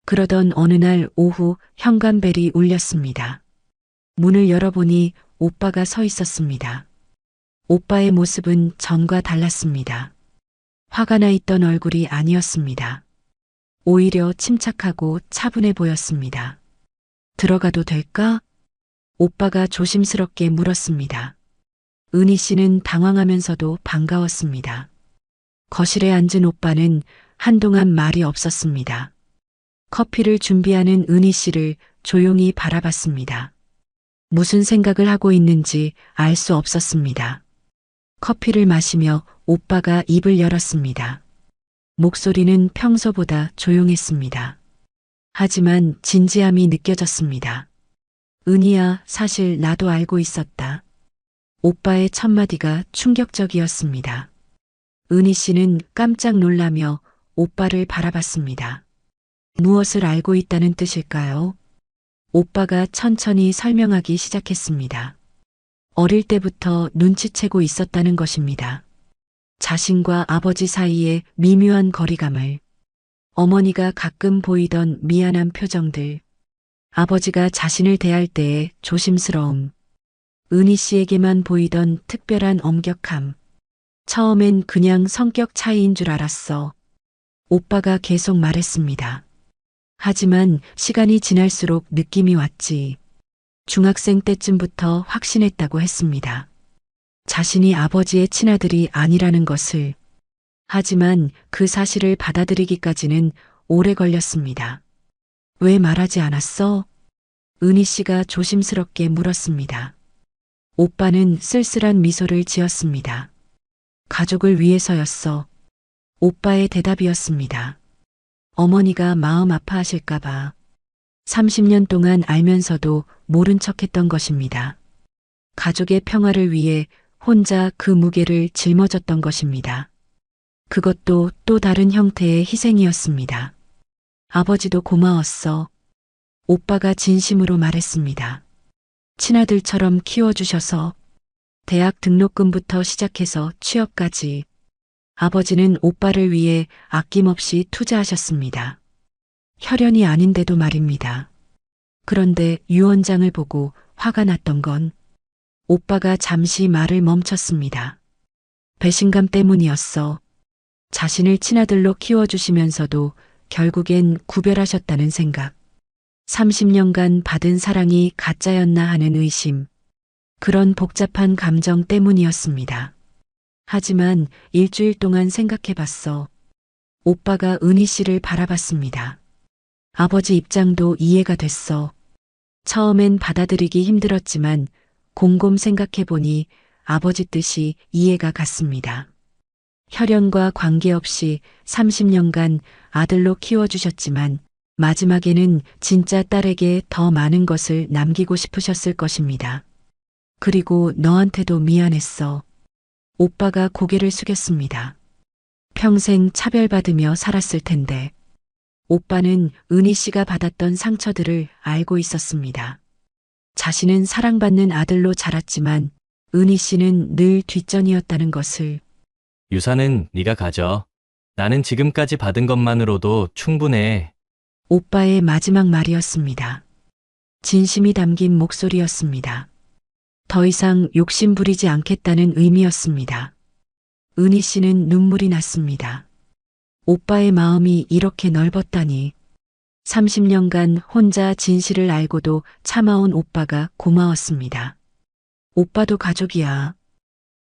그러던 어느 날 오후 현관벨이 울렸습니다. 문을 열어보니 오빠가 서 있었습니다. 오빠의 모습은 전과 달랐습니다. 화가 나 있던 얼굴이 아니었습니다. 오히려 침착하고 차분해 보였습니다. 들어가도 될까? 오빠가 조심스럽게 물었습니다. 은희 씨는 당황하면서도 반가웠습니다. 거실에 앉은 오빠는 한동안 말이 없었습니다. 커피를 준비하는 은희 씨를 조용히 바라봤습니다. 무슨 생각을 하고 있는지 알 수 없었습니다. 커피를 마시며 오빠가 입을 열었습니다. 목소리는 평소보다 조용했습니다. 하지만 진지함이 느껴졌습니다. 은희야, 사실 나도 알고 있었다. 오빠의 첫마디가 충격적이었습니다. 은희 씨는 깜짝 놀라며 오빠를 바라봤습니다. 무엇을 알고 있다는 뜻일까요? 오빠가 천천히 설명하기 시작했습니다. 어릴 때부터 눈치채고 있었다는 것입니다. 자신과 아버지 사이의 미묘한 거리감을, 어머니가 가끔 보이던 미안한 표정들, 아버지가 자신을 대할 때의 조심스러움, 은희 씨에게만 보이던 특별한 엄격함. 처음엔 그냥 성격 차이인 줄 알았어. 오빠가 계속 말했습니다. 하지만 시간이 지날수록 느낌이 왔지. 중학생 때쯤부터 확신했다고 했습니다. 자신이 아버지의 친아들이 아니라는 것을. 하지만 그 사실을 받아들이기까지는 오래 걸렸습니다. 왜 말하지 않았어? 은희 씨가 조심스럽게 물었습니다. 오빠는 쓸쓸한 미소를 지었습니다. 가족을 위해서였어. 오빠의 대답이었습니다. 어머니가 마음 아파하실까봐 30년 동안 알면서도 모른 척 했던 것입니다. 가족의 평화를 위해 혼자 그 무게를 짊어졌던 것입니다. 그것도 또 다른 형태의 희생이었습니다. 아버지도 고마웠어. 오빠가 진심으로 말했습니다. 친아들처럼 키워주셔서 대학 등록금부터 시작해서 취업까지 아버지는 오빠를 위해 아낌없이 투자하셨습니다. 혈연이 아닌데도 말입니다. 그런데 유언장을 보고 화가 났던 건 오빠가 잠시 말을 멈췄습니다. 배신감 때문이었어. 자신을 친아들로 키워주시면서도 결국엔 구별하셨다는 생각. 30년간 받은 사랑이 가짜였나 하는 의심. 그런 복잡한 감정 때문이었습니다. 하지만 일주일 동안 생각해봤어. 오빠가 은희 씨를 바라봤습니다. 아버지 입장도 이해가 됐어. 처음엔 받아들이기 힘들었지만 곰곰 생각해보니 아버지 뜻이 이해가 갔습니다. 혈연과 관계없이 30년간 아들로 키워주셨지만 마지막에는 진짜 딸에게 더 많은 것을 남기고 싶으셨을 것입니다. 그리고 너한테도 미안했어. 오빠가 고개를 숙였습니다. 평생 차별받으며 살았을 텐데 오빠는 은희 씨가 받았던 상처들을 알고 있었습니다. 자신은 사랑받는 아들로 자랐지만 은희 씨는 늘 뒷전이었다는 것을. 유산은 네가 가져. 나는 지금까지 받은 것만으로도 충분해. 오빠의 마지막 말이었습니다. 진심이 담긴 목소리였습니다. 더 이상 욕심 부리지 않겠다는 의미였습니다. 은희 씨는 눈물이 났습니다. 오빠의 마음이 이렇게 넓었다니. 30년간 혼자 진실을 알고도 참아온 오빠가 고마웠습니다. 오빠도 가족이야.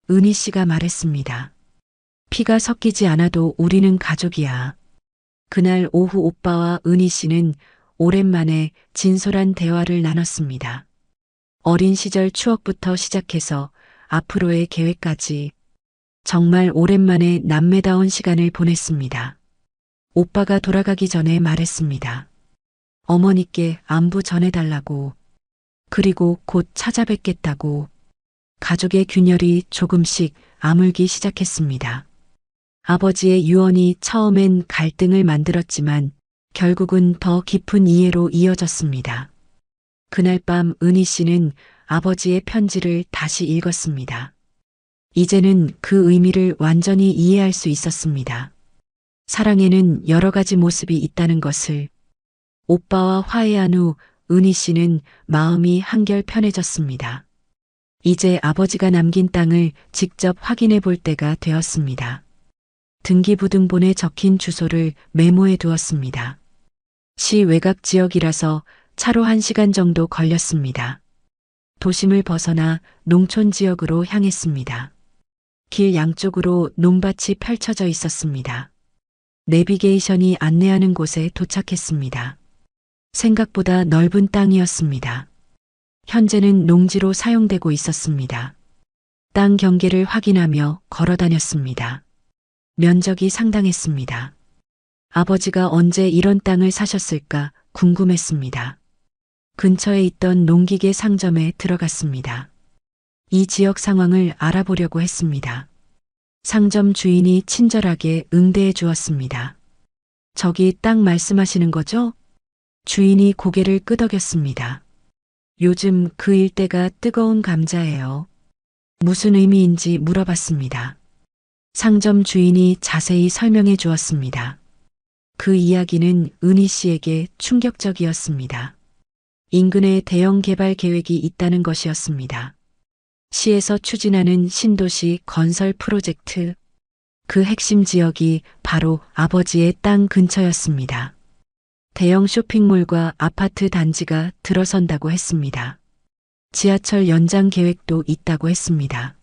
은희 씨가 말했습니다. 피가 섞이지 않아도 우리는 가족이야. 그날 오후 오빠와 은희 씨는 오랜만에 진솔한 대화를 나눴습니다. 어린 시절 추억부터 시작해서 앞으로의 계획까지 정말 오랜만에 남매다운 시간을 보냈습니다. 오빠가 돌아가기 전에 말했습니다. 어머니께 안부 전해달라고. 그리고 곧 찾아뵙겠다고. 가족의 균열이 조금씩 아물기 시작했습니다. 아버지의 유언이 처음엔 갈등을 만들었지만 결국은 더 깊은 이해로 이어졌습니다. 그날 밤 은희 씨는 아버지의 편지를 다시 읽었습니다. 이제는 그 의미를 완전히 이해할 수 있었습니다. 사랑에는 여러 가지 모습이 있다는 것을. 오빠와 화해한 후 은희 씨는 마음이 한결 편해졌습니다. 이제 아버지가 남긴 땅을 직접 확인해 볼 때가 되었습니다. 등기부등본에 적힌 주소를 메모해 두었습니다. 시 외곽 지역이라서 차로 1시간 정도 걸렸습니다. 도심을 벗어나 농촌 지역으로 향했습니다. 길 양쪽으로 논밭이 펼쳐져 있었습니다. 내비게이션이 안내하는 곳에 도착했습니다. 생각보다 넓은 땅이었습니다. 현재는 농지로 사용되고 있었습니다. 땅 경계를 확인하며 걸어 다녔습니다. 면적이 상당했습니다. 아버지가 언제 이런 땅을 사셨을까 궁금했습니다. 근처에 있던 농기계 상점에 들어갔습니다. 이 지역 상황을 알아보려고 했습니다. 상점 주인이 친절하게 응대해 주었습니다. 저기 땅 말씀하시는 거죠? 주인이 고개를 끄덕였습니다. 요즘 그 일대가 뜨거운 감자예요. 무슨 의미인지 물어봤습니다. 상점 주인이 자세히 설명해 주었습니다. 그 이야기는 은희 씨에게 충격적이었습니다. 인근에 대형 개발 계획이 있다는 것이었습니다. 시에서 추진하는 신도시 건설 프로젝트. 그 핵심 지역이 바로 아버지의 땅 근처였습니다. 대형 쇼핑몰과 아파트 단지가 들어선다고 했습니다. 지하철 연장 계획도 있다고 했습니다.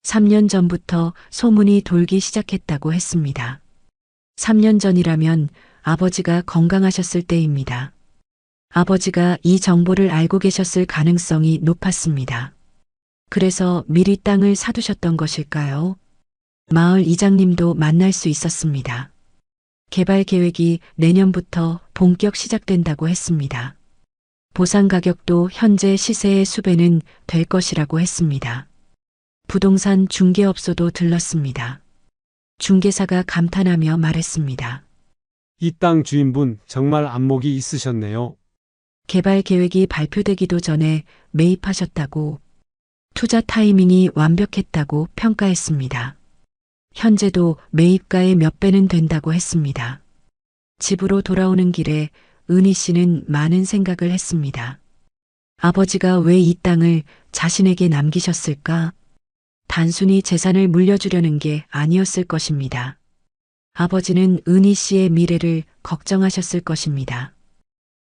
3년 전부터 소문이 돌기 시작했다고 했습니다. 3년 전이라면 아버지가 건강하셨을 때입니다. 아버지가 이 정보를 알고 계셨을 가능성이 높았습니다. 그래서 미리 땅을 사두셨던 것일까요? 마을 이장님도 만날 수 있었습니다. 개발 계획이 내년부터 본격 시작된다고 했습니다. 보상 가격도 현재 시세의 수배는 될 것이라고 했습니다. 부동산 중개업소도 들렀습니다. 중개사가 감탄하며 말했습니다. 이 땅 주인분 정말 안목이 있으셨네요. 개발 계획이 발표되기도 전에 매입하셨다고, 투자 타이밍이 완벽했다고 평가했습니다. 현재도 매입가의 몇 배는 된다고 했습니다. 집으로 돌아오는 길에 은희 씨는 많은 생각을 했습니다. 아버지가 왜 이 땅을 자신에게 남기셨을까? 단순히 재산을 물려주려는 게 아니었을 것입니다. 아버지는 은희 씨의 미래를 걱정하셨을 것입니다.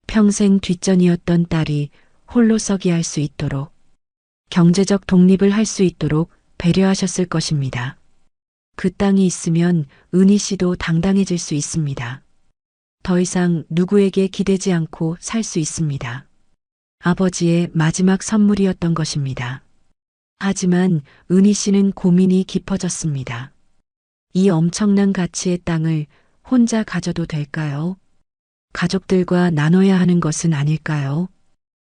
평생 뒷전이었던 딸이 홀로 서기 할 수 있도록, 경제적 독립을 할 수 있도록 배려하셨을 것입니다. 그 땅이 있으면 은희 씨도 당당해질 수 있습니다. 더 이상 누구에게 기대지 않고 살 수 있습니다. 아버지의 마지막 선물이었던 것입니다. 하지만 은희 씨는 고민이 깊어졌습니다. 이 엄청난 가치의 땅을 혼자 가져도 될까요? 가족들과 나눠야 하는 것은 아닐까요?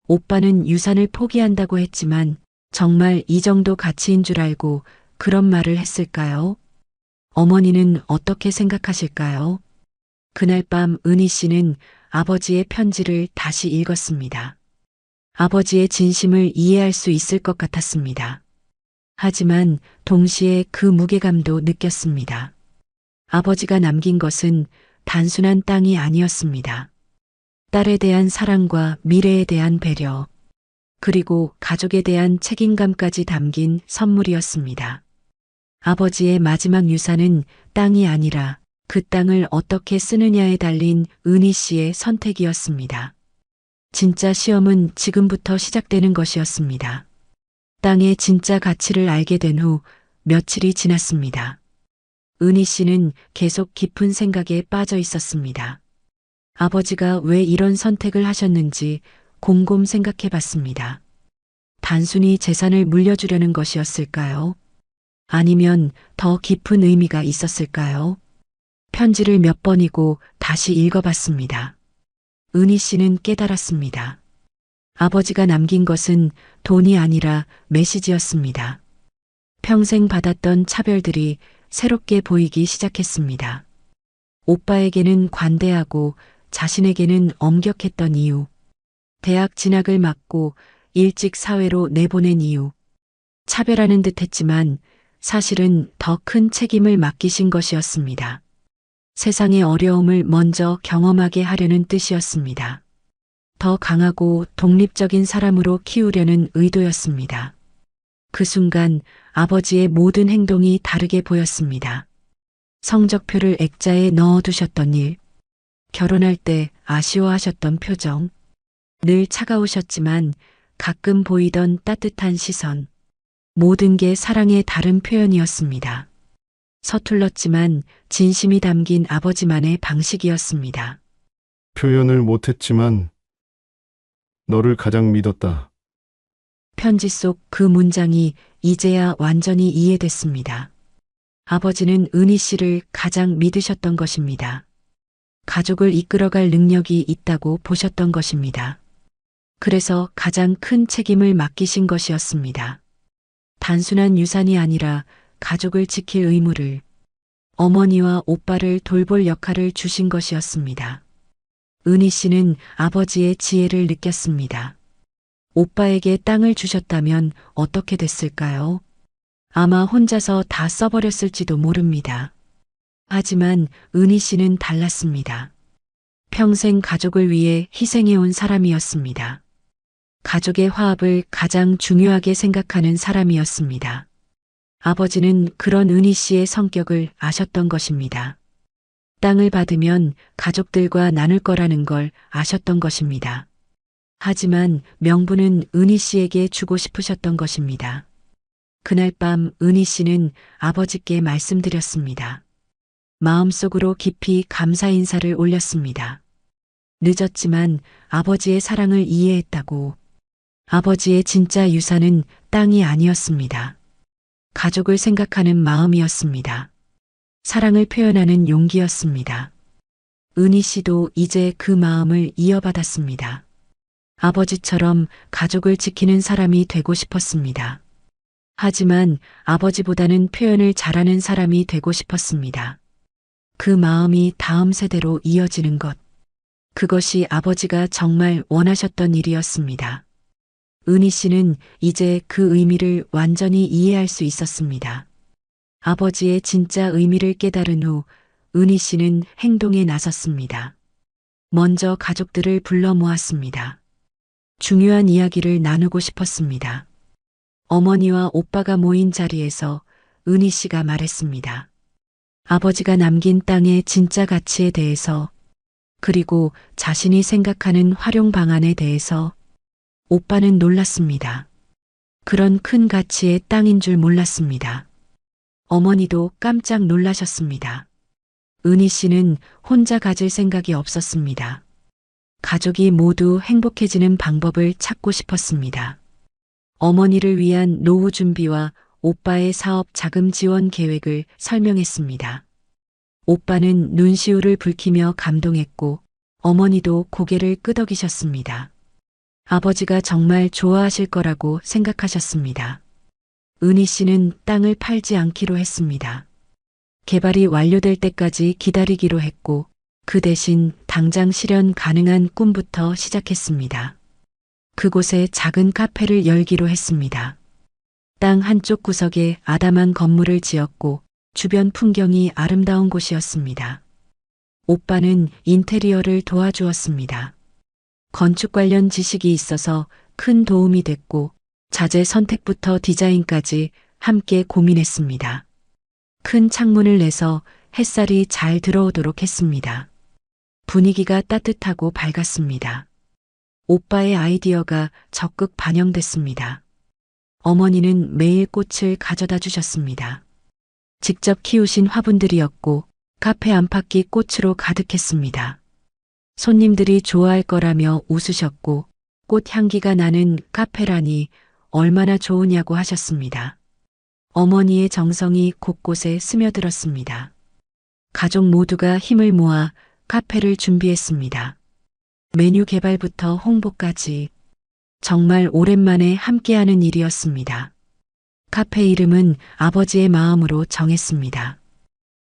오빠는 유산을 포기한다고 했지만 정말 이 정도 가치인 줄 알고 그런 말을 했을까요? 어머니는 어떻게 생각하실까요? 그날 밤 은희 씨는 아버지의 편지를 다시 읽었습니다. 아버지의 진심을 이해할 수 있을 것 같았습니다. 하지만 동시에 그 무게감도 느꼈습니다. 아버지가 남긴 것은 단순한 땅이 아니었습니다. 딸에 대한 사랑과 미래에 대한 배려, 그리고 가족에 대한 책임감까지 담긴 선물이었습니다. 아버지의 마지막 유산은 땅이 아니라 그 땅을 어떻게 쓰느냐에 달린 은희 씨의 선택이었습니다. 진짜 시험은 지금부터 시작되는 것이었습니다. 땅의 진짜 가치를 알게 된 후 며칠이 지났습니다. 은희 씨는 계속 깊은 생각에 빠져 있었습니다. 아버지가 왜 이런 선택을 하셨는지 곰곰 생각해 봤습니다. 단순히 재산을 물려주려는 것이었을까요? 아니면 더 깊은 의미가 있었을까요? 편지를 몇 번이고 다시 읽어봤습니다. 은희 씨는 깨달았습니다. 아버지가 남긴 것은 돈이 아니라 메시지였습니다. 평생 받았던 차별들이 새롭게 보이기 시작했습니다. 오빠에게는 관대하고 자신에게는 엄격했던 이유, 대학 진학을 막고 일찍 사회로 내보낸 이유, 차별하는 듯 했지만 사실은 더 큰 책임을 맡기신 것이었습니다. 세상의 어려움을 먼저 경험하게 하려는 뜻이었습니다. 더 강하고 독립적인 사람으로 키우려는 의도였습니다. 그 순간 아버지의 모든 행동이 다르게 보였습니다. 성적표를 액자에 넣어두셨던 일, 결혼할 때 아쉬워하셨던 표정, 늘 차가우셨지만 가끔 보이던 따뜻한 시선, 모든 게 사랑의 다른 표현이었습니다. 서툴렀지만 진심이 담긴 아버지만의 방식이었습니다. 표현을 못했지만 너를 가장 믿었다. 편지 속 그 문장이 이제야 완전히 이해됐습니다. 아버지는 은희 씨를 가장 믿으셨던 것입니다. 가족을 이끌어갈 능력이 있다고 보셨던 것입니다. 그래서 가장 큰 책임을 맡기신 것이었습니다. 단순한 유산이 아니라 가족을 지킬 의무를, 어머니와 오빠를 돌볼 역할을 주신 것이었습니다. 은희 씨는 아버지의 지혜를 느꼈습니다. 오빠에게 땅을 주셨다면 어떻게 됐을까요? 아마 혼자서 다 써버렸을지도 모릅니다. 하지만 은희 씨는 달랐습니다. 평생 가족을 위해 희생해온 사람이었습니다. 가족의 화합을 가장 중요하게 생각하는 사람이었습니다. 아버지는 그런 은희 씨의 성격을 아셨던 것입니다. 땅을 받으면 가족들과 나눌 거라는 걸 아셨던 것입니다. 하지만 명분은 은희 씨에게 주고 싶으셨던 것입니다. 그날 밤 은희 씨는 아버지께 말씀드렸습니다. 마음속으로 깊이 감사 인사를 올렸습니다. 늦었지만 아버지의 사랑을 이해했다고. 아버지의 진짜 유산은 땅이 아니었습니다. 가족을 생각하는 마음이었습니다. 사랑을 표현하는 용기였습니다. 은희 씨도 이제 그 마음을 이어받았습니다. 아버지처럼 가족을 지키는 사람이 되고 싶었습니다. 하지만 아버지보다는 표현을 잘하는 사람이 되고 싶었습니다. 그 마음이 다음 세대로 이어지는 것. 그것이 아버지가 정말 원하셨던 일이었습니다. 은희 씨는 이제 그 의미를 완전히 이해할 수 있었습니다. 아버지의 진짜 의미를 깨달은 후 은희 씨는 행동에 나섰습니다. 먼저 가족들을 불러 모았습니다. 중요한 이야기를 나누고 싶었습니다. 어머니와 오빠가 모인 자리에서 은희 씨가 말했습니다. 아버지가 남긴 땅의 진짜 가치에 대해서, 그리고 자신이 생각하는 활용 방안에 대해서. 오빠는 놀랐습니다. 그런 큰 가치의 땅인 줄 몰랐습니다. 어머니도 깜짝 놀라셨습니다. 은희 씨는 혼자 가질 생각이 없었습니다. 가족이 모두 행복해지는 방법을 찾고 싶었습니다. 어머니를 위한 노후 준비와 오빠의 사업 자금 지원 계획을 설명했습니다. 오빠는 눈시울을 붉히며 감동했고 어머니도 고개를 끄덕이셨습니다. 아버지가 정말 좋아하실 거라고 생각하셨습니다. 은희 씨는 땅을 팔지 않기로 했습니다. 개발이 완료될 때까지 기다리기로 했고 그 대신 당장 실현 가능한 꿈부터 시작했습니다. 그곳에 작은 카페를 열기로 했습니다. 땅 한쪽 구석에 아담한 건물을 지었고 주변 풍경이 아름다운 곳이었습니다. 오빠는 인테리어를 도와주었습니다. 건축 관련 지식이 있어서 큰 도움이 됐고 자재 선택부터 디자인까지 함께 고민했습니다. 큰 창문을 내서 햇살이 잘 들어오도록 했습니다. 분위기가 따뜻하고 밝았습니다. 오빠의 아이디어가 적극 반영됐습니다. 어머니는 매일 꽃을 가져다 주셨습니다. 직접 키우신 화분들이었고 카페 안팎이 꽃으로 가득했습니다. 손님들이 좋아할 거라며 웃으셨고 꽃 향기가 나는 카페라니 얼마나 좋으냐고 하셨습니다. 어머니의 정성이 곳곳에 스며들었습니다. 가족 모두가 힘을 모아 카페를 준비했습니다. 메뉴 개발부터 홍보까지 정말 오랜만에 함께하는 일이었습니다. 카페 이름은 아버지의 마음으로 정했습니다.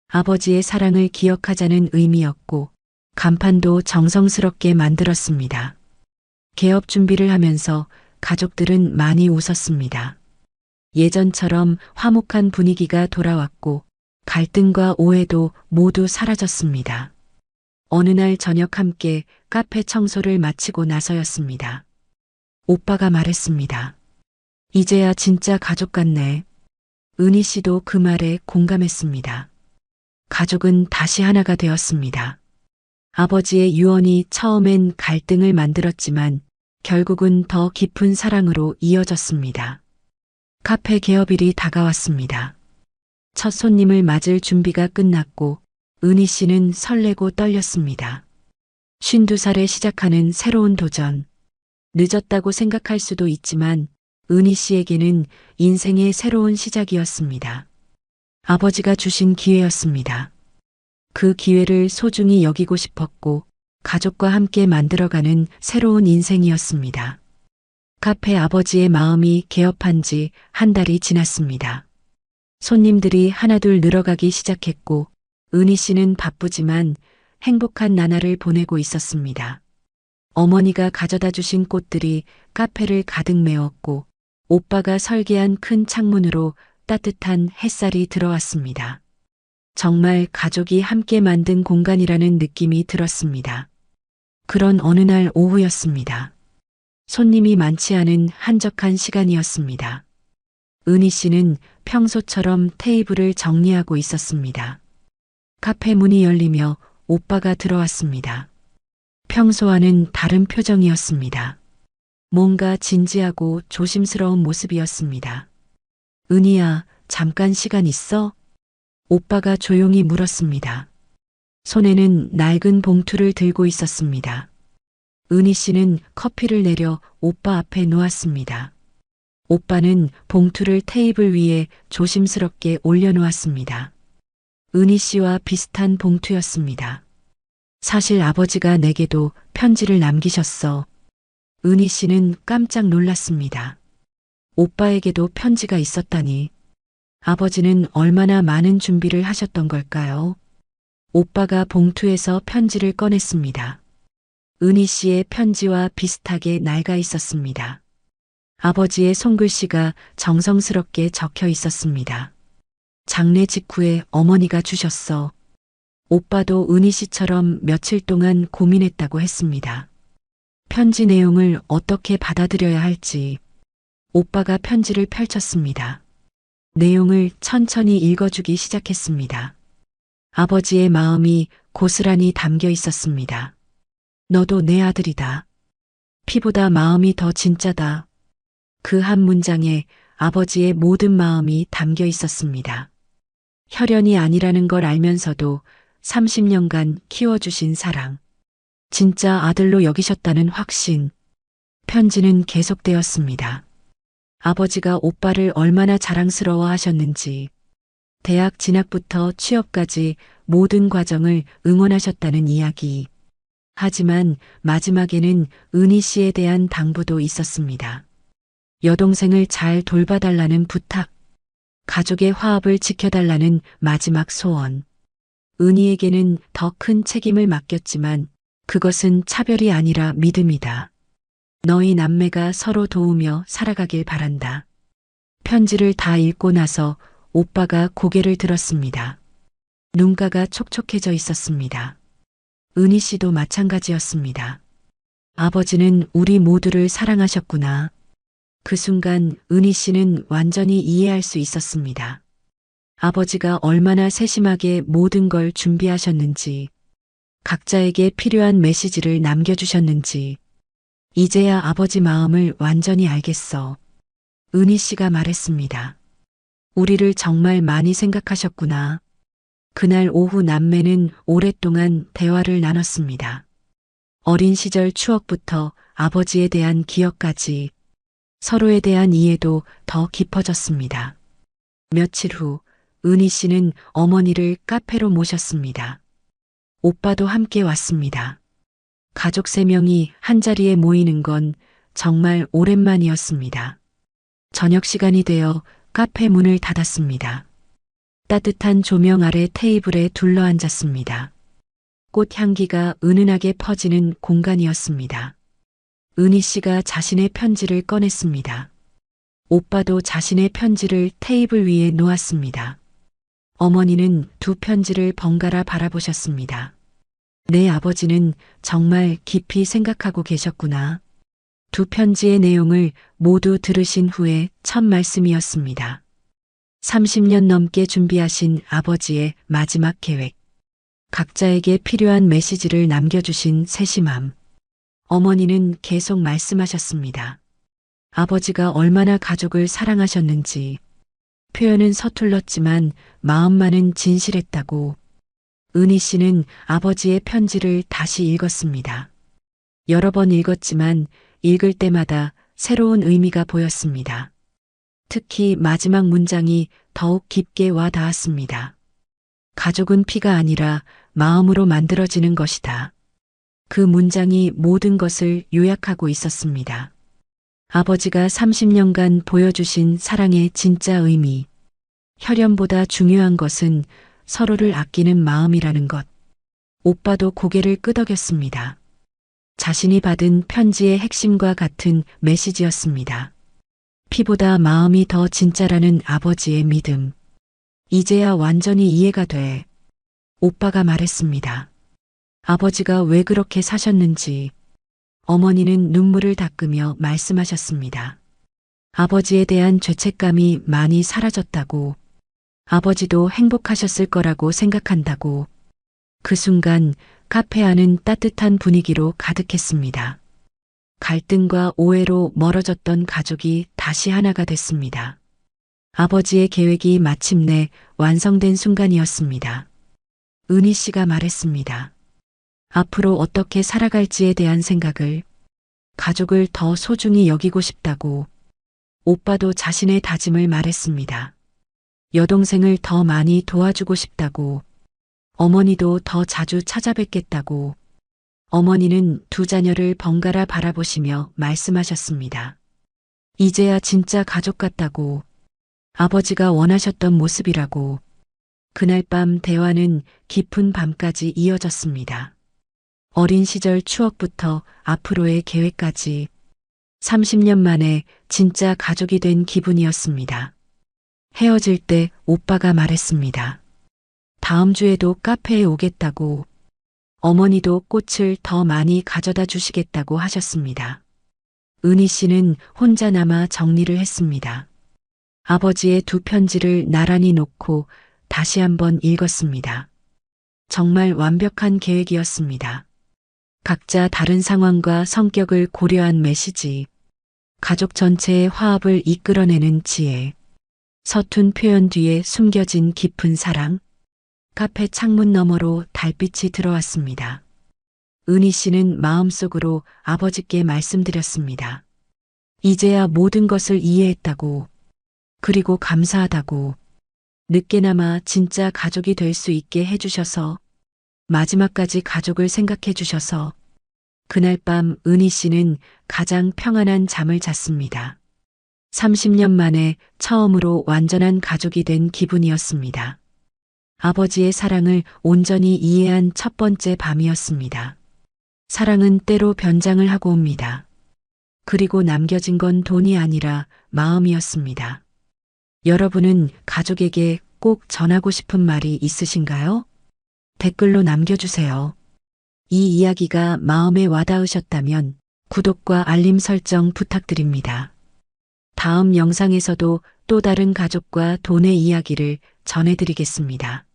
아버지의 사랑을 기억하자는 의미였고 간판도 정성스럽게 만들었습니다. 개업 준비를 하면서 가족들은 많이 웃었습니다. 예전처럼 화목한 분위기가 돌아왔고 갈등과 오해도 모두 사라졌습니다. 어느 날 저녁 함께 카페 청소를 마치고 나서였습니다. 오빠가 말했습니다. 이제야 진짜 가족 같네. 은희 씨도 그 말에 공감했습니다. 가족은 다시 하나가 되었습니다. 아버지의 유언이 처음엔 갈등을 만들었지만 결국은 더 깊은 사랑으로 이어졌습니다. 카페 개업일이 다가왔습니다. 첫 손님을 맞을 준비가 끝났고 은희 씨는 설레고 떨렸습니다. 52살에 시작하는 새로운 도전. 늦었다고 생각할 수도 있지만 은희 씨에게는 인생의 새로운 시작이었습니다. 아버지가 주신 기회였습니다. 그 기회를 소중히 여기고 싶었고 가족과 함께 만들어가는 새로운 인생이었습니다. 카페 아버지의 마음이 개업한 지 한 달이 지났습니다. 손님들이 하나둘 늘어가기 시작했고 은희 씨는 바쁘지만 행복한 나날을 보내고 있었습니다. 어머니가 가져다 주신 꽃들이 카페를 가득 메웠고 오빠가 설계한 큰 창문으로 따뜻한 햇살이 들어왔습니다. 정말 가족이 함께 만든 공간이라는 느낌이 들었습니다. 그런 어느 날 오후였습니다. 손님이 많지 않은 한적한 시간이었습니다. 은희 씨는 평소처럼 테이블을 정리하고 있었습니다. 카페 문이 열리며 오빠가 들어왔습니다. 평소와는 다른 표정이었습니다. 뭔가 진지하고 조심스러운 모습이었습니다. 은희야, 잠깐 시간 있어? 오빠가 조용히 물었습니다. 손에는 낡은 봉투를 들고 있었습니다. 은희 씨는 커피를 내려 오빠 앞에 놓았습니다. 오빠는 봉투를 테이블 위에 조심스럽게 올려놓았습니다. 은희 씨와 비슷한 봉투였습니다. 사실 아버지가 내게도 편지를 남기셨어. 은희 씨는 깜짝 놀랐습니다. 오빠에게도 편지가 있었다니. 아버지는 얼마나 많은 준비를 하셨던 걸까요? 오빠가 봉투에서 편지를 꺼냈습니다. 은희 씨의 편지와 비슷하게 낡아 있었습니다. 아버지의 손글씨가 정성스럽게 적혀 있었습니다. 장례 직후에 어머니가 주셨어. 오빠도 은희 씨처럼 며칠 동안 고민했다고 했습니다. 편지 내용을 어떻게 받아들여야 할지. 오빠가 편지를 펼쳤습니다. 내용을 천천히 읽어주기 시작했습니다. 아버지의 마음이 고스란히 담겨 있었습니다. 너도 내 아들이다. 피보다 마음이 더 진짜다. 그 한 문장에 아버지의 모든 마음이 담겨 있었습니다. 혈연이 아니라는 걸 알면서도 30년간 키워주신 사랑. 진짜 아들로 여기셨다는 확신. 편지는 계속되었습니다. 아버지가 오빠를 얼마나 자랑스러워 하셨는지, 대학 진학부터 취업까지 모든 과정을 응원하셨다는 이야기. 하지만 마지막에는 은희 씨에 대한 당부도 있었습니다. 여동생을 잘 돌봐달라는 부탁, 가족의 화합을 지켜달라는 마지막 소원. 은희에게는 더 큰 책임을 맡겼지만 그것은 차별이 아니라 믿음이다. 너희 남매가 서로 도우며 살아가길 바란다. 편지를 다 읽고 나서 오빠가 고개를 들었습니다. 눈가가 촉촉해져 있었습니다. 은희 씨도 마찬가지였습니다. 아버지는 우리 모두를 사랑하셨구나. 그 순간 은희 씨는 완전히 이해할 수 있었습니다. 아버지가 얼마나 세심하게 모든 걸 준비하셨는지, 각자에게 필요한 메시지를 남겨주셨는지, 이제야 아버지 마음을 완전히 알겠어. 은희 씨가 말했습니다. 우리를 정말 많이 생각하셨구나. 그날 오후 남매는 오랫동안 대화를 나눴습니다. 어린 시절 추억부터 아버지에 대한 기억까지 서로에 대한 이해도 더 깊어졌습니다. 며칠 후 은희 씨는 어머니를 카페로 모셨습니다. 오빠도 함께 왔습니다. 가족 3명이 한자리에 모이는 건 정말 오랜만이었습니다. 저녁 시간이 되어 카페 문을 닫았습니다. 따뜻한 조명 아래 테이블에 둘러앉았습니다. 꽃향기가 은은하게 퍼지는 공간이었습니다. 은희 씨가 자신의 편지를 꺼냈습니다. 오빠도 자신의 편지를 테이블 위에 놓았습니다. 어머니는 두 편지를 번갈아 바라보셨습니다. 내 아버지는 정말 깊이 생각하고 계셨구나. 두 편지의 내용을 모두 들으신 후에 첫 말씀이었습니다. 30년 넘게 준비하신 아버지의 마지막 계획. 각자에게 필요한 메시지를 남겨주신 세심함. 어머니는 계속 말씀하셨습니다. 아버지가 얼마나 가족을 사랑하셨는지, 표현은 서툴렀지만 마음만은 진실했다고. 은희 씨는 아버지의 편지를 다시 읽었습니다. 여러 번 읽었지만 읽을 때마다 새로운 의미가 보였습니다. 특히 마지막 문장이 더욱 깊게 와 닿았습니다. 가족은 피가 아니라 마음으로 만들어지는 것이다. 그 문장이 모든 것을 요약하고 있었습니다. 아버지가 30년간 보여주신 사랑의 진짜 의미. 혈연보다 중요한 것은 서로를 아끼는 마음이라는 것. 오빠도 고개를 끄덕였습니다. 자신이 받은 편지의 핵심과 같은 메시지였습니다. 피보다 마음이 더 진짜라는 아버지의 믿음. 이제야 완전히 이해가 돼. 오빠가 말했습니다. 아버지가 왜 그렇게 사셨는지. 어머니는 눈물을 닦으며 말씀하셨습니다. 아버지에 대한 죄책감이 많이 사라졌다고. 아버지도 행복하셨을 거라고 생각한다고. 그 순간 카페 안은 따뜻한 분위기로 가득했습니다. 갈등과 오해로 멀어졌던 가족이 다시 하나가 됐습니다. 아버지의 계획이 마침내 완성된 순간이었습니다. 은희 씨가 말했습니다. 앞으로 어떻게 살아갈지에 대한 생각을, 가족을 더 소중히 여기고 싶다고. 오빠도 자신의 다짐을 말했습니다. 여동생을 더 많이 도와주고 싶다고. 어머니도 더 자주 찾아뵙겠다고 어머니는 두 자녀를 번갈아 바라보시며 말씀하셨습니다. 이제야 진짜 가족 같다고 아버지가 원하셨던 모습이라고 그날 밤 대화는 깊은 밤까지 이어졌습니다. 어린 시절 추억부터 앞으로의 계획까지 30년 만에 진짜 가족이 된 기분이었습니다. 헤어질 때 오빠가 말했습니다. 다음 주에도 카페에 오겠다고 어머니도 꽃을 더 많이 가져다 주시겠다고 하셨습니다. 은희 씨는 혼자 남아 정리를 했습니다. 아버지의 두 편지를 나란히 놓고 다시 한번 읽었습니다. 정말 완벽한 계획이었습니다. 각자 다른 상황과 성격을 고려한 메시지, 가족 전체의 화합을 이끌어내는 지혜, 서툰 표현 뒤에 숨겨진 깊은 사랑, 카페 창문 너머로 달빛이 들어왔습니다. 은희 씨는 마음속으로 아버지께 말씀드렸습니다. 이제야 모든 것을 이해했다고, 그리고 감사하다고, 늦게나마 진짜 가족이 될 수 있게 해주셔서, 마지막까지 가족을 생각해 주셔서, 그날 밤 은희 씨는 가장 평안한 잠을 잤습니다. 30년 만에 처음으로 완전한 가족이 된 기분이었습니다. 아버지의 사랑을 온전히 이해한 첫 번째 밤이었습니다. 사랑은 때로 변장을 하고 옵니다. 그리고 남겨진 건 돈이 아니라 마음이었습니다. 여러분은 가족에게 꼭 전하고 싶은 말이 있으신가요? 댓글로 남겨주세요. 이 이야기가 마음에 와닿으셨다면 구독과 알림 설정 부탁드립니다. 다음 영상에서도 또 다른 가족과 돈의 이야기를 전해드리겠습니다.